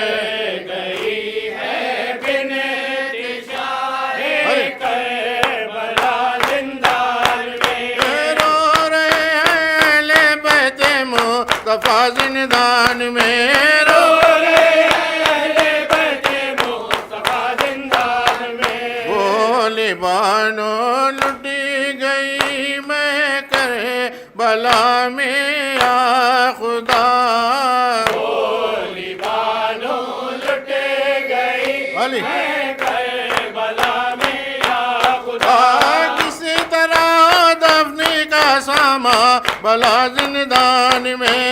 गई है बिनत शाह करबला जिंदान में रो रहे हैं अहले बैत मुस्तफा जिंदान में रो रहे अहले बैत मुस्तफा जिंदान में बोली बानो लुटी गई मैं करे बला में या खुदा बोली बानो लुटे गई अली करबला में या खुदा किसी तरह दफनी का सामा बला जिंदान में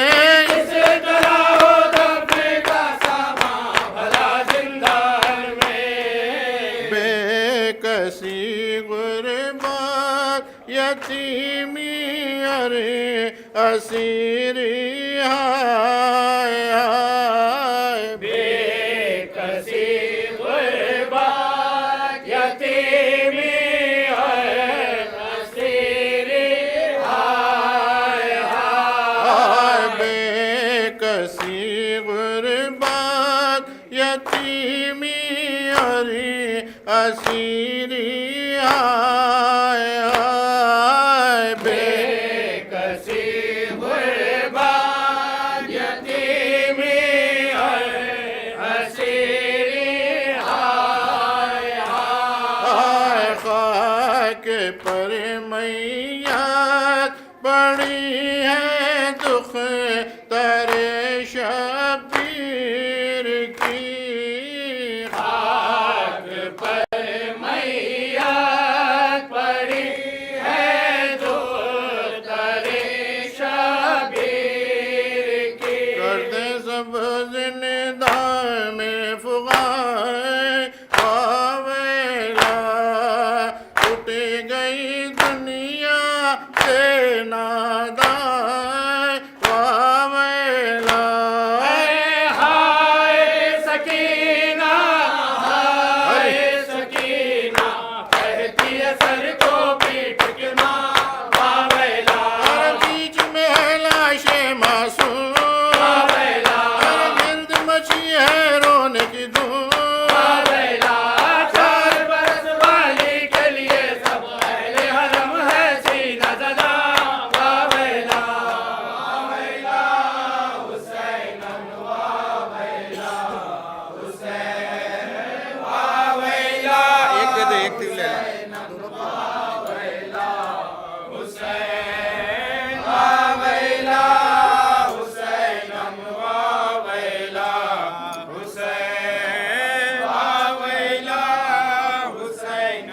इस तरह हो दफने का सामा भला जिंदान में बेकसी गुरबात यतीमी अरे असीरी हाय हाय बेकसी गुरबात यतीमी असीरी हाय हाय बेकसी गुरबात यतीमी अरे असीरी हाय हाय बेकसी गुरबात यतीमी असीरी हाय हाय खाक पर मैयात पड़ी है दुख तरे शबीर की खाक पर मैया पड़ी है जो तरे शबीर की करते सब जिंदा में फुगाए वावेला उठ गई दुनिया से नादाए वावेला हाय सकीना हाय सकीना कहती है सर को पीट के माँ बावेला बीच में है लाशे मासूम बावेला गिरद मची है रोने की धूम बावेला 4 बरस वाली के लिए सब अहले हरम है सीना ज़दा बावेला बावेला हुसैन बावेला हुसैन बावेला एक दे दो एक ले ला हुसैन बावेला हुसैन बावेला हुसैन बावेला हुसैन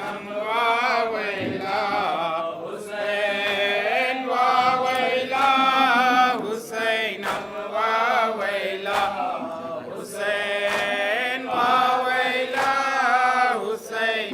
बावेला हुसैन बावेला हुसैन बावेला हुसैन बावेला हुसैन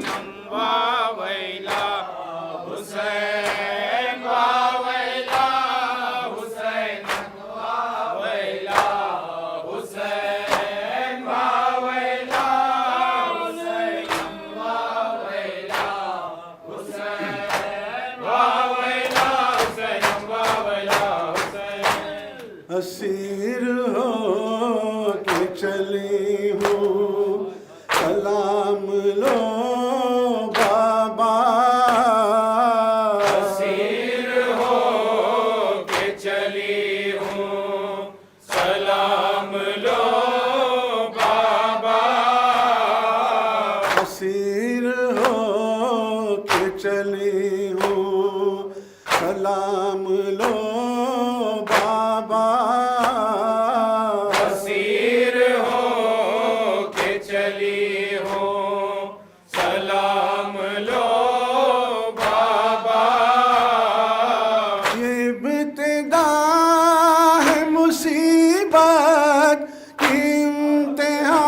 असीर हो के चली हूँ, सलाम लो बाबा। असीर हो के चली हूँ, सलाम लो बाबा। असीर हो के चली हूँ, सलाम लो बाबा। असीर हो के चली हूँ, सलाम लो बाबा। ये इब्तिदा है मुसीबत की, इंतहा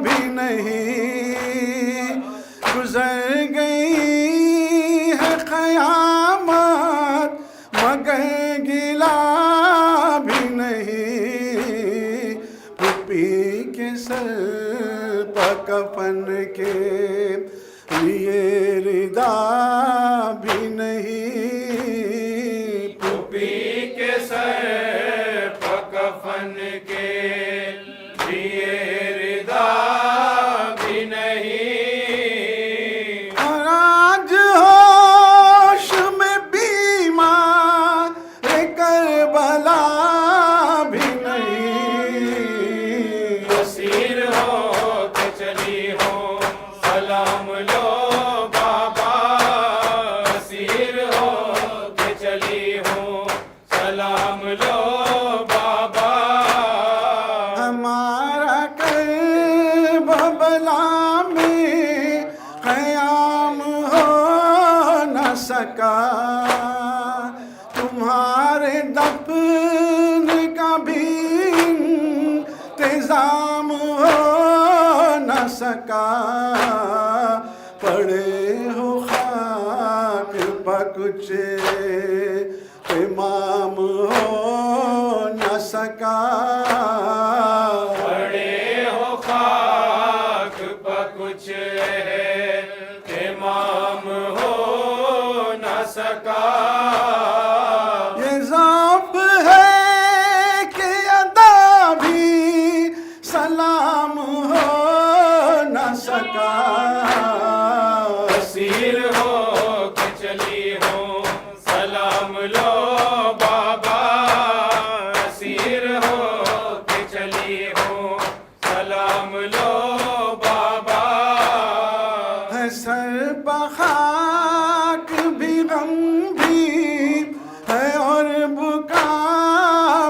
भी नहीं। गुजर गई है क़यामत मगर गिला भी नहीं। पुप्पी के सर पर कफन के लिए रिदा भी नहीं। पुप्पी के सर पर कफन के लिए रिदा भी नहीं। और आज होश में बीमार करबला भी नहीं। असीर हो के चली हो, सलाम लो बाबा। असीर हो के चली हो, सलाम लो बाबा। हमारा करबला में क़याम हो न सका। तुम्हारे दफन का भी इंतजाम हो न सका। पड़े हो खाक पकुचे, इमाम हो न सका। पड़े हो खाक पर कुछ है, इमाम हो न सका। ये ज़ौक़ है कि अदा भी सलाम हो न सका। असीर हो के चली हो, सलाम लो बाबा। असीर हो के चली हो, सलाम लो बाबा। है सर बखाक भी गम भी है और बुका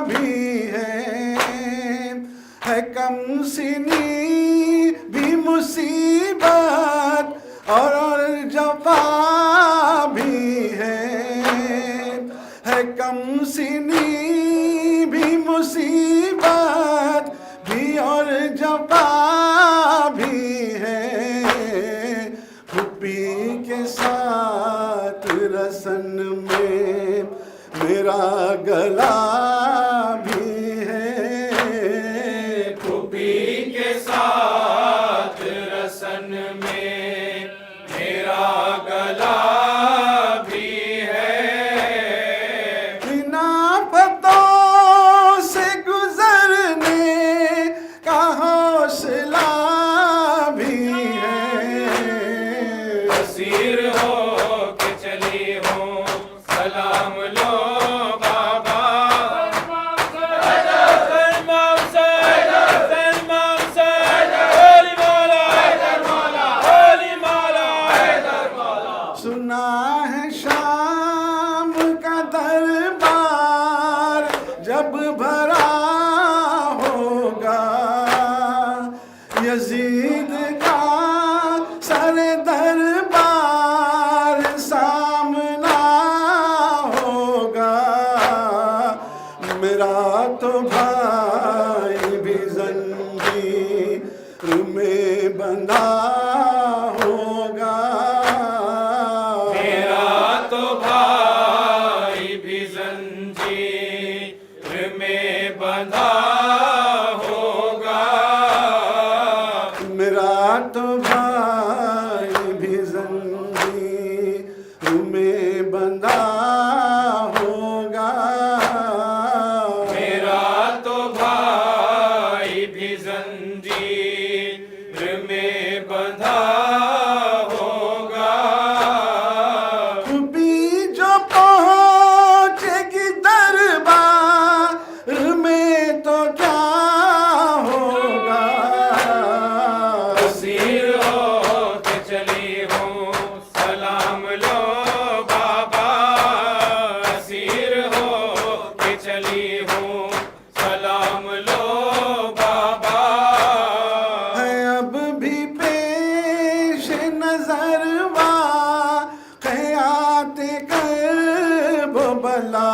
भी है कम सिनी भी मुसीबत और जफा भी है कम सिनी भी मुसीबत भी और जफा भी है। पुप्पी के साथ रसन में मेरा गला भी है। पुप्पी के साथ रसन में मेरा गला भी है। बिना पतों से गुजरने का हौसला भी है। असीर हो के चली हो, सलाम लो बाबा। सुना है शाम का दरबार जब भरा होगा, यजीद का सर दरबार सामना होगा। मेरा तो भाई भी जंजीर में बंधा होगा। मेरा तो भाई भी जंजीर में बंधा होगा। मेरा तो भाई भी जंजीर में बंधा होगा। बांधा होगा। भी जो पहुंचेगी दरबार में तो क्या होगा। असीर हो के चली हूँ सलाम लो बाबा, असीर हो के चली हूँ सलाम लो बाबा। है अब भी पेश नजर वाक़यात कर्ब बला,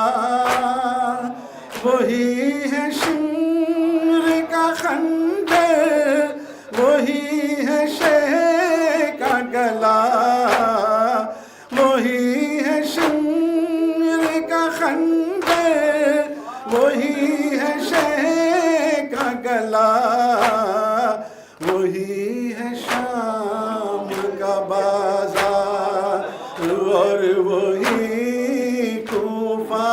वही है शिम्र का खंजर, वही है शेह का गला, वही है शिम्र का खंजर, वही है शेह का गला, वही है शाम का बाजार और वही कूफा।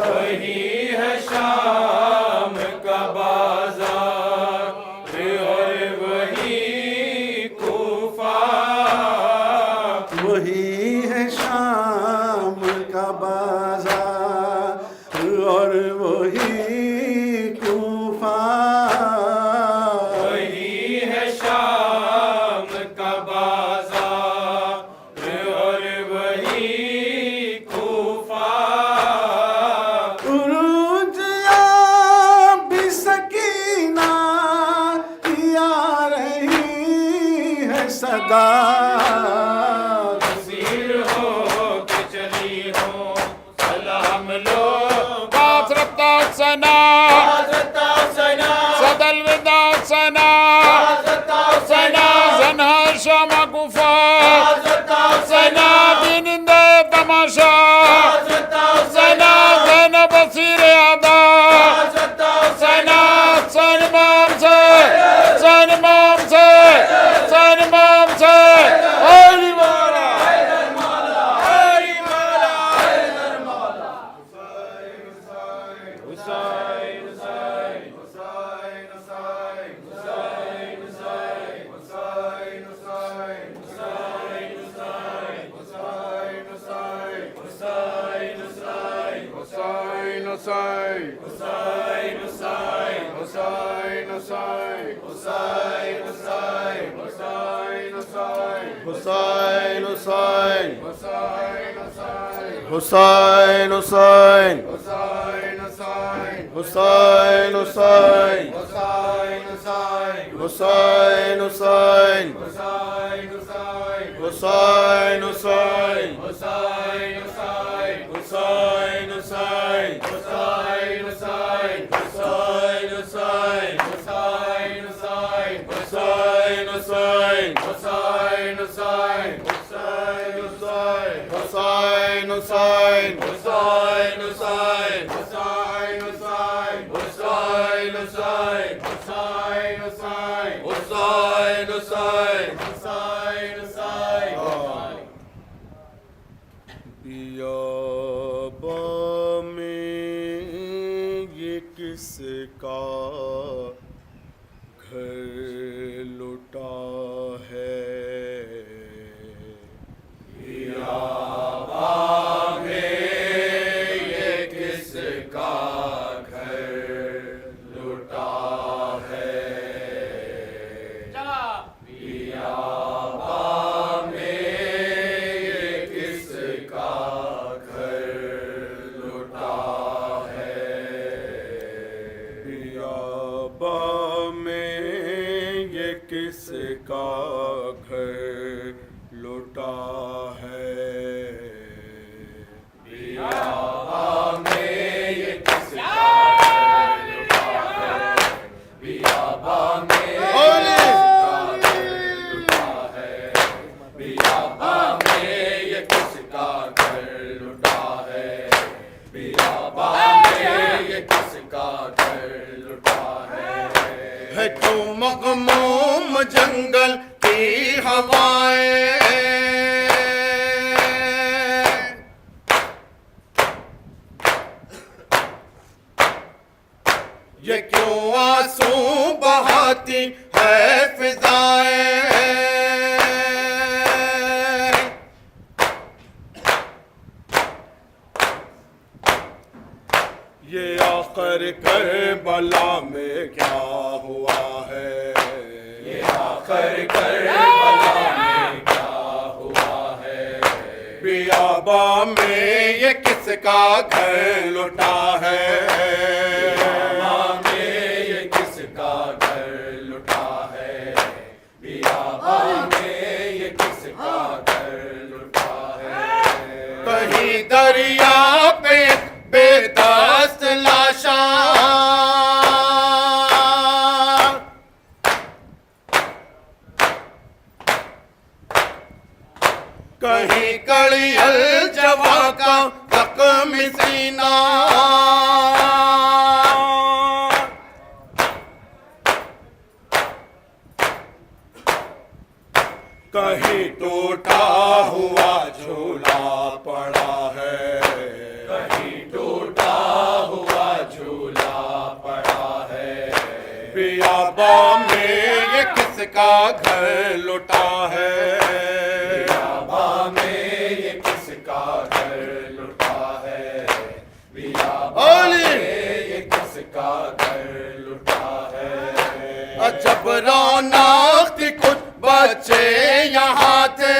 वही है शाम का बाजार और वही कूफा। वही है शाम का बाजार और वही कूफा। वही है शाम का बाजार और वही कूफा। उरूज या भी सकीना या रही है सदा। असीर हो के चली हो सलाम लो बासरत सना सदल विदा सना सना जना शमा गुफा सना बिनिंदे तमाशा सना जना बसीर अदा सना सन माम से सन माम से सन माम से होली माला होली माला हुसैन हुसैन हुसैन हुसैन हुसैन हुसैन हुसैन हुसैन बियाबा में ये किसका घर लुटा है। बियाबा में ये किसका घर लुटा है। है तो मगमूम जंगल की हवाएं, ये क्यों आंसू बहाती है फिजाएं। करबला में क्या हुआ है। बियाबा में ये किसका घर लुटा है। बियाबा में ये किसका घर लुटा है। बियाबा में ये किसका घर लुटा है। कहीं दरिया पे बेदस्त लाशा, कहीं कड़ियल जवा का जख्मी सीना, कहीं टूटा हुआ झूला पड़ा है। कहीं टूटा हुआ झूला पड़ा है। बियाबा में ये किसका घर लुटा है। बियाबा में ये किसका घर लुटा है। बियाबा में ये किसका घर लुटा है। अजब रौनक थी कुछ बच्चे यहाँ थे।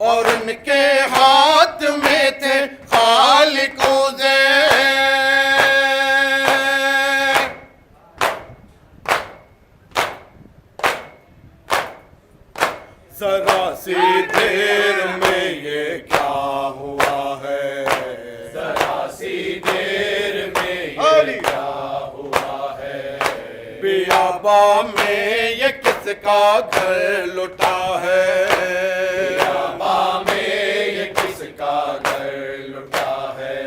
और उनके हाथ में थे खाली कूजे। जरा सी देर में ये क्या हुआ है। जरा सी देर में ये क्या हुआ है। बियाबा में ये किसका घर लुटा है। बियाबा में ये किसका घर लुटा है।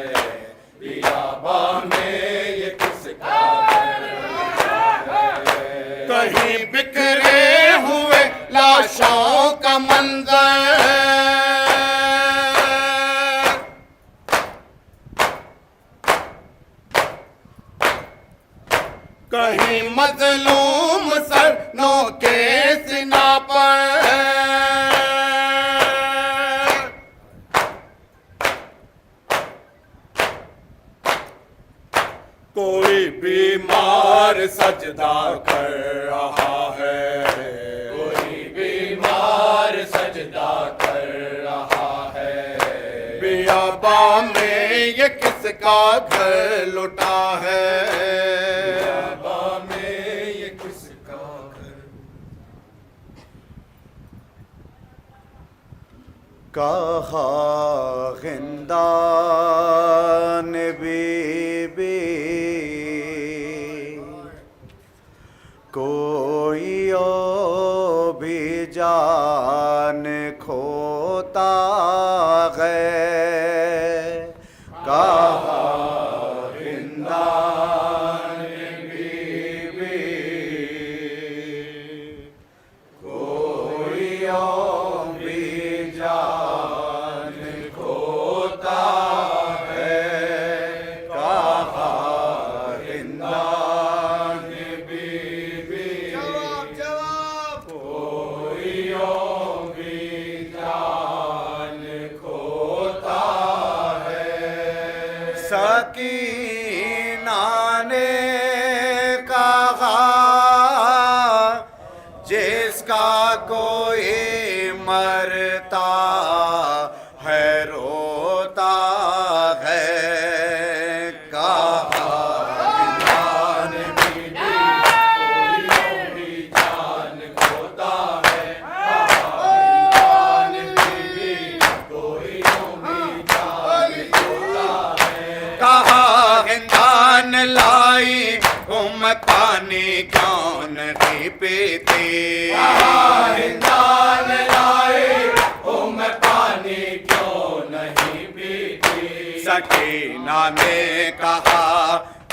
बियाबा में ये किसका घर लुटा है। कहीं बिखरे हुए लाशों का मंजर, कहीं मजलूम सर नोके सीना पर, कोई बीमार सजदा कर रहा है। कोई बीमार सजदा कर रहा है। बियाबा में ये किसका घर लुटा है। बियाबा में ये किसका घर। कहा गिंदान बीबी कोई ओ भी जान खोता है। कहा गिंदान बीबी कोई ओ भी जान खोता है। कहा गिंदान बीबी कोई ओ भी जान खोता है। सकीना ने कहा जिसका कोई मरता है रोता है। कहा गिंदान बीबी कोई भी जान खोता है। गिंदान बीबी कोई भी जान खोता है। कहा हिंदान लाई पानी क्यों नहीं पीती। हिंदान लाए मैं पानी क्यों नहीं पीती। सकीना ने कहा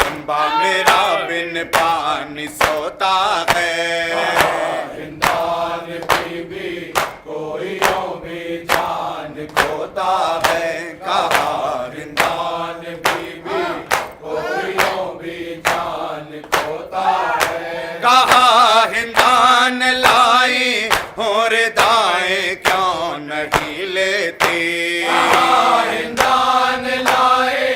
अम्बा मेरा बिन पानी सोता है। हिंदान बीबी कोई भी जान खोता है। कहा हिंदान बीबी कोई भी जान खोता है। कहा हिंदान लाई और दाएं क्यों नहीं लेती। हिंदान लाए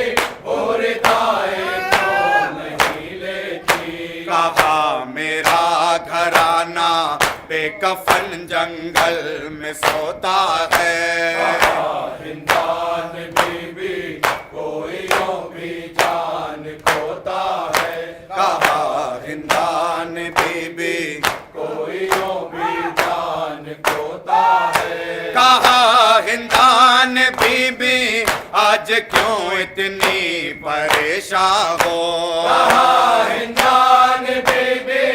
बेकफन जंगल में सोता है। हिंदान बीबी कोई भी जान खोता है। कहा हिंदान बीबी कोई भी जान खोता है। कहा हिंदान बीबी आज क्यों इतनी परेशान हो। हिंदान बीबी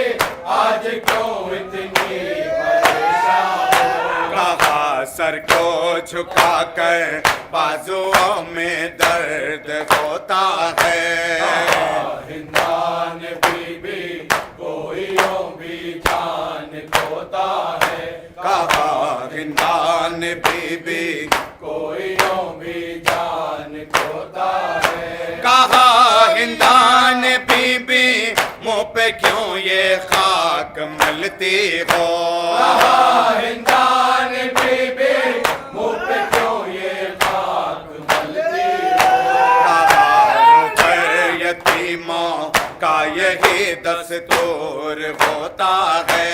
आज क्यों इतनी परेशान हो। कहा सर को झुकाकर बाजुओं में दर्द होता है। हिंदान बीबी कोई भी जान खोता है। कहा हिंदान बीबी कोई भी जान खोता है। कहा हिंदान बीबी मुंह पे क्यों ये खाक मलती हो। हिंदान बीबी मुंह पे क्यों ये खाक मलती कहा पर यतीमों का यही दस्तूर होता है।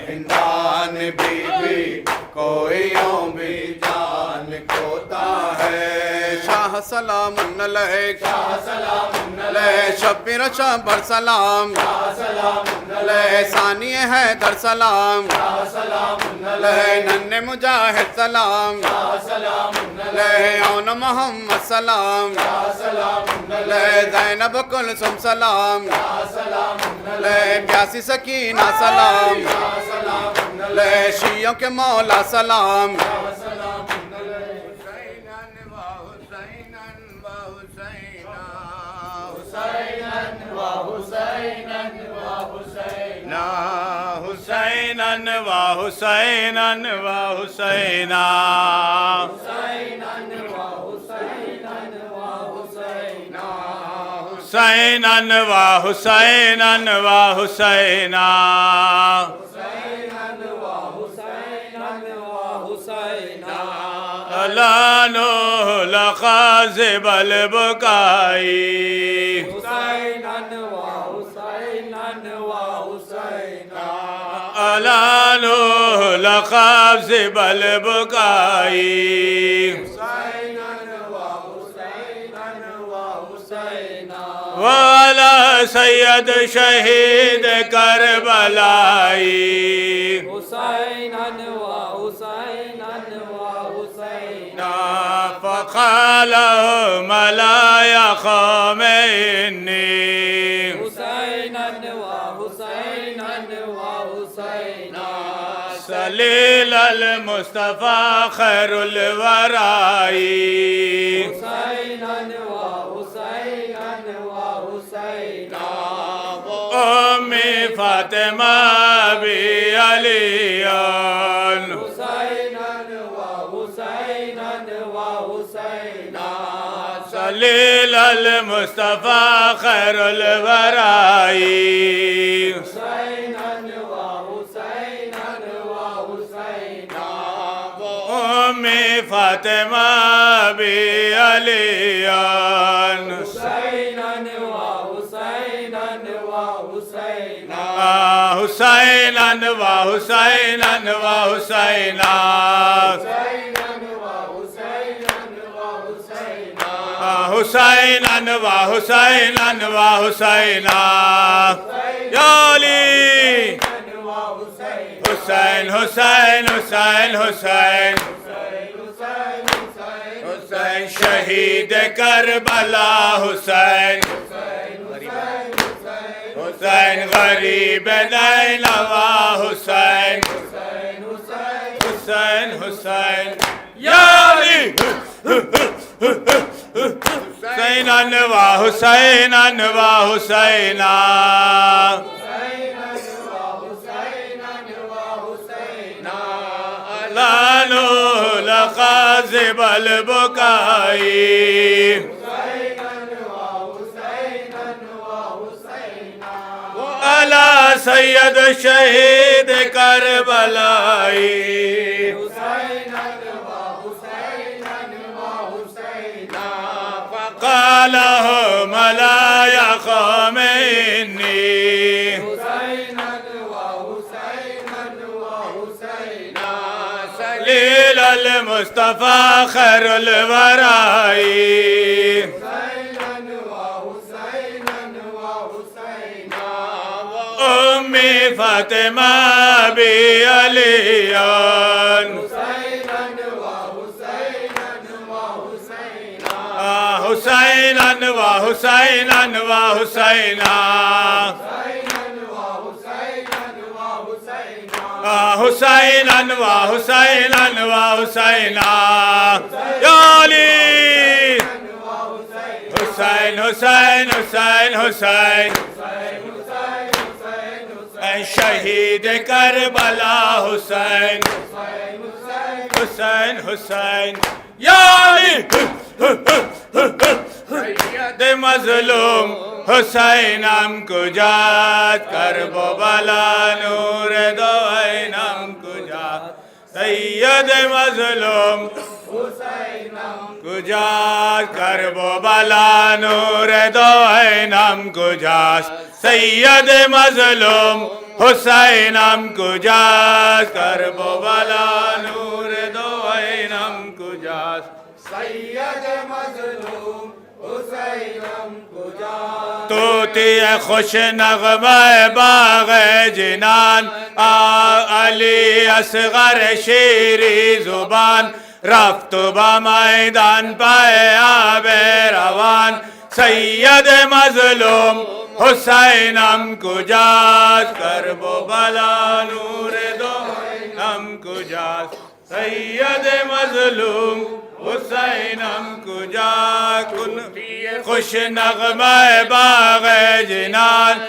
हिंदान बीबी कोई भी जान खोता है। शाह सलाम अलैक शाह सलाम शब्बीर शब्बर सलाम सानिए है दर सलाम नन्हे मुजाहिद सलाम औन मोहम्मद सलाम ज़ैनब कुलसुम सलाम प्यासी सकीना सलाम शियों के मौला सलाम। हुसैनन व हुसैनन व हुसैना हुसैनन व हुसैनन व हुसैना लानो लखाज़िबल बुकाई लानो लखाज़िबल बुकाई वाला सैयद शहीद करबलाई फ़क़ाल मलाया ख़ौमैनी सलील अल मुस्तफ़ा खैरुल वराई उम्मी फ़ातिमा बी अलियन सलील अल मुस्तफ़ा खैरुल वराई उम्मी फ़ातिमा बी अलियन हुसैनन व हुसैनन व हुसैना हुसैनन व हुसैनन व हुसैना या अली हुसैन हुसैन हुसैन हुसैन हुसैन शहीद करबला हुसैन हुसैन गरीब नैनवा हुसैन हुसैन हुसैन या अली हुसैनन व हुसैनन व हुसैना लानो लखाज़िबल बुकाई अला सैयद शहीद करबलाई फ़क़ाल मलाया ख़ौमैनी मुस्तफ़ा खैरुल वराई उम्मी फातिमा भी अलियान हुसैनन व हुसैनन व हुसैना हुसैनन व हुसैनन व हुसैना या अली हुसैन हुसैन हुसैन हुसैन शहीद करबला हुसैन हुसैन हुसैन या अली दे मजलूम हुसैन हमको जात करबो बला नूर दो हमको जात सैयद मजलूम हुसैन हमको जात करबो बला नूर दो हमको जात सैयद मजलूम हुसैन हमको जात करबो बला नूर दो हमको जात सैयद मजलूम हुसैन हमको जात तोती खुश नग़मा बाग़ जिनान अली असग़र शेरी ज़ुबान रफ्त बा मैदान पाए आबे रवान सैयद मजलूम हुसैन हमको जात करबो बला नूर दो हमको जात सैयद मजलूम हुसैन हमको जात खुश नग़मा बाग़ जिनान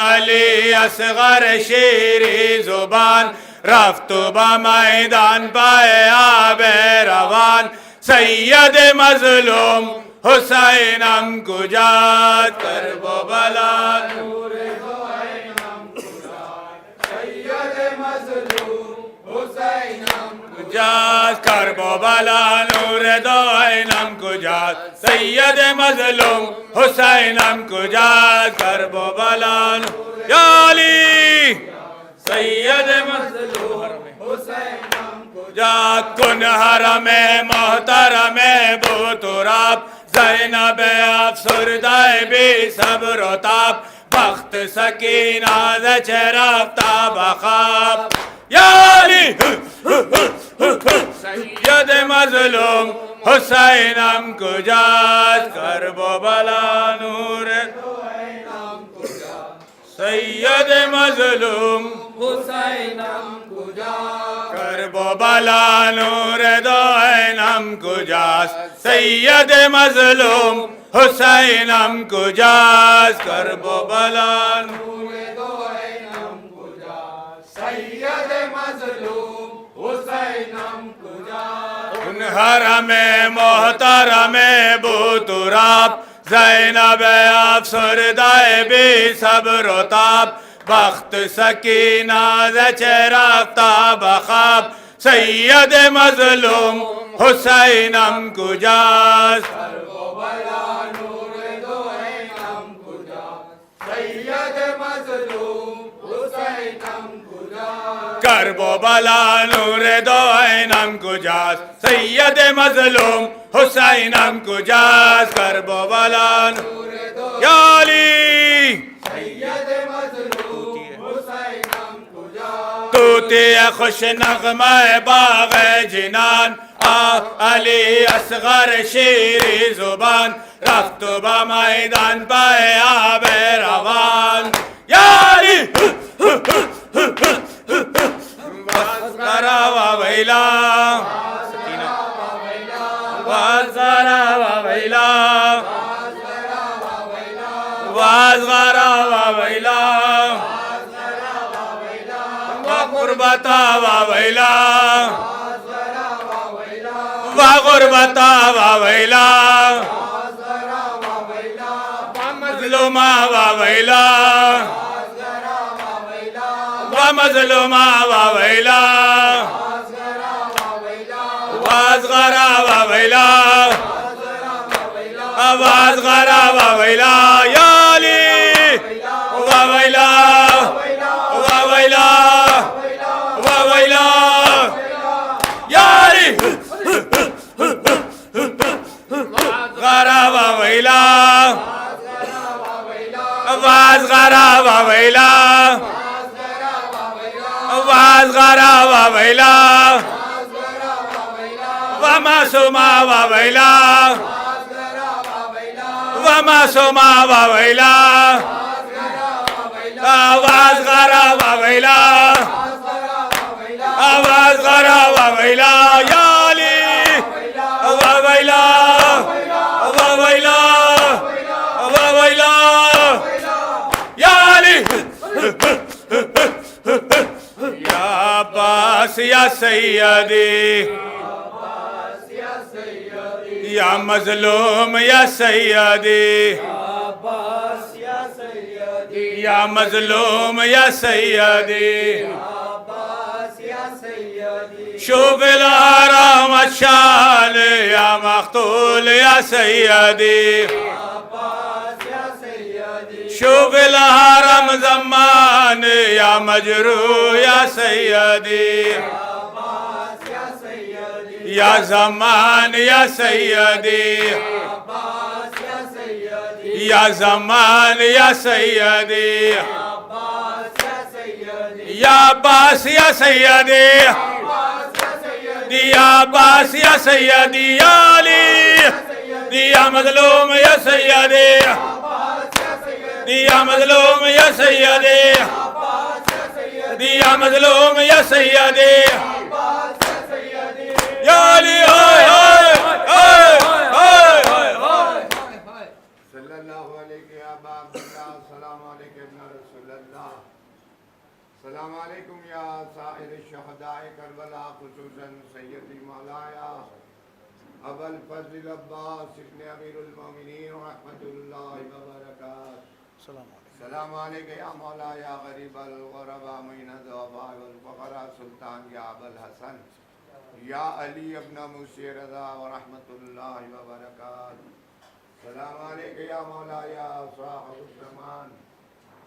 अली असग़र शेरी ज़ुबान रफ्त बा मैदान पाए आबे रवान सैयद मजलूम हुसैन हमको जात करबो बला नूर दो हमको जात सैयद मजलूम हुसैन हमको जात करबो बला नूर दो हमको जात सैयद मजलूम हुसैन हमको जात करबो बला या अली सैयद मजलूम हुसैन हमको जात कुन हरम मोहतरम बुतुराब ज़ैनब अफसरदाए बेसब्र ताब बख्त सकीना ज़चरफ्ता बख़ाब या अली सैयद मजलूम हुसैन हमको जात करबो बला नूर सैयद मजलूम हुसैन हमको जात करबो बला नूर दो हमको जात सैयद मजलूम हुसैन हमको जात करबो बला नूर दो हमको जात सैयद मजलूम हुसैन हमको जात उन हरम मोहतरम बुतुराब ज़ैनब अफसरदाए बेसब्र ताब बख्त सकीना ज़चरफ्ता बख़ाब सैयद मजलूम हुसैन हमको जात करबो बला नूर दो हमको जात सैयद मजलूम हुसैन हमको जात करबो बला नूर दो हमको जात सैयद मजलूम हुसैन हमको जात करबो बला नूर दो या अली सैयद मजलूम हुसैन हमको जात तोते खुश नग़मा बाग़ जिनान अली असग़र शेरी ज़ुबान रफ्त बा मैदान पाए आबे रवान या अली वज़रा व वैला वज़रा व वैला वज़रा व वैला व ग़ुरबता व वैला व ग़ुरबता व वैला व मज़लूमा व वैला व मज़लूमा व वैला वज़रा व वैला वज़रा व वैला या अली व वैला व वैला व वैला या अली गरा वैला वाज गरा वैला वाज गरा वैला वमा सुमा वैला वमा सुमा वैला आवाज गरा वैला आवाज गरा वैला याली वैला वैला वैला याली या अब्बास या सैयदी या मजलूम या सैयदी या मजलूम या सैयदी शुबिल हराम शान या मख्तूल या सैयदी शुबिल हरम ज़मान या मजरू या सैयदी या ज़मान या सैयदी या ज़मान या सैयदी या अब्बास या सैयदी या अब्बास या सैयदी या अली या मज़लूम या सैयदी या मज़लूम या सैयदी या मज़लूम या सैयदी या अली हाय हाय हाय हाय हाय सल्लल्लाहु अलैहि या अब्दुल्लाह सलाम अलैकुम या रसूलल्लाह सलाम अलैकुम या साइर शुहदाए करबला खुसूसन सय्यदी मौलाया अबुल फज़ल अब्बास इब्न अमीरुल मोमिनीन रहमतुल्लाहि व बरकातहू सलाम अलैकुम या मौलाया गरीबल गुरबा मुइन ज़ुअफा वल फ़क़रा सुल्तान या अबुल हसन या अली इब्न मूसी रज़ा व रहमतुल्लाहि व बरकातहू सलाम अलैकुम या मौलाया साहिबुल ज़मान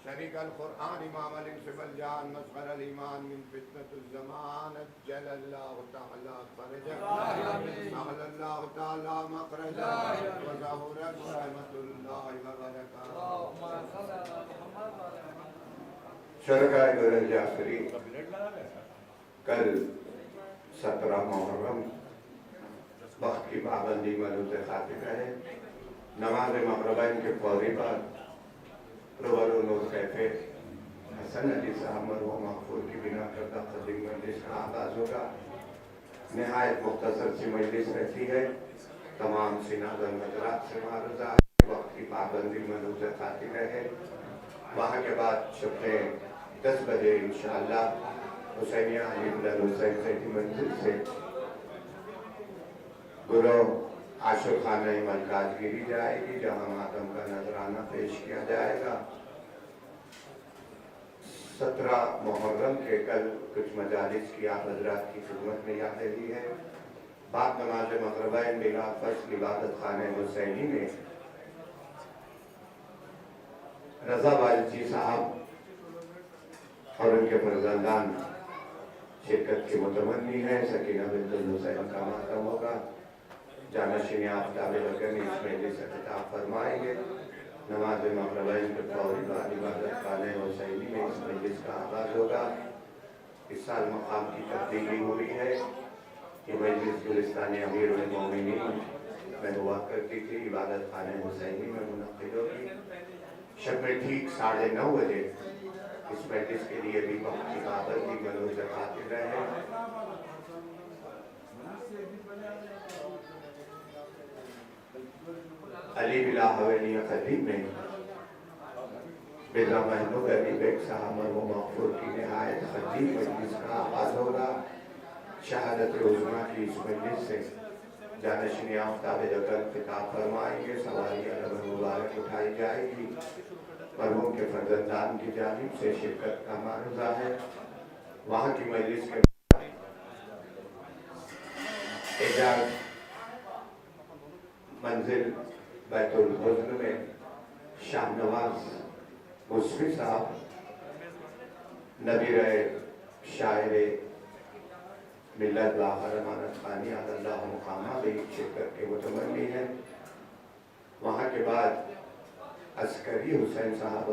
शरीक अल कुरान इमाम अल सिबल जान मस्गर अल ईमान मिन फितनतुल ज़मान जल्लल्लाहु तआला फरजा अल्लाहु तआला मखरजा व ज़हुरत व रहमतुल्लाहि व बरकातहू शरकाए गुरज आखिरी कल 17 मुहर्रम वक्त की पाबंदी मलूज़ खातिर है नमाज मग़रिब के फौरी बाद रूबरू नूर कैफे हसन अली साहब मरहूम मग़फ़ूर की बिना करदा ख़दीम मजलिस का आगाज़ होगा। नहायत मुख्तसर सी मजलिस रहती है, तमाम सिनादन हज़रात से मारुज़ा है वक्त की पाबंदी मलूज़ खातिर है। वहाँ के बाद सुबह 10 बजे इंशाअल्लाह हुसैनिया अली बिन हुसैन की मंजिल से गुरु आशुर खाना मलकाज गिरी जाएगी, जहाँ मातम का नजराना पेश किया जाएगा। 17 मुहर्रम के कल कुछ मजालिस की आप हजरात की खिदमत में याद ली है। बाद नमाज मग़रिब बिला फर्ज इबादत खाने हुसैनी में रज़ा वालजी साहब और उनके फर्जंदान शिरकत की मुतमन्नी है। सकीना बिन्त हुसैन का मातम होगा। जानशीन आफ्ताब वतन इस मजलिस से खिताब फरमाएंगे। नमाज मग़रिब के फौरी बाद इबादत खाने हुसैनी में इस मजलिस का आगाज़ होगा। इस साल मकाम की तब्दीली हुई है। ये मजलिस गुलिस्तान अमीरुल मोमिनीन में हुआ करती थी, इबादत खाने हुसैनी में मुनक़िद होगी। शब में ठीक 9:30 बजे इस मजलिस के लिए भी वक्त की पाबंदी मलूज़ खातिर रहे। अली बिला हवेली खदीम में बिला महमूद अली बेग साहब मरहूम मग़फ़ूर की नहायत खदीम मजलिस का आगाज़ होगा। शहादत उज़्मा की इस मजलिस से जानशीन आफ्ताब वतन खिताब फरमाएंगे। सवारी अलम मुबारक उठाई जाएगी। मरहूम के फर्जंदान की जानिब से शिरकत का मारुज़ा है। वहाँ की मजलिस के एजाज़ मंजिल बैतुल हुज़्न में शाहनवाज मुस्फ़ी साहब नबीर शायर मिल्लत बाहर अमानत खानी अल्लाह मुकामा भी शिरकत के मुतमन्नी है। लगी हुसैन साहब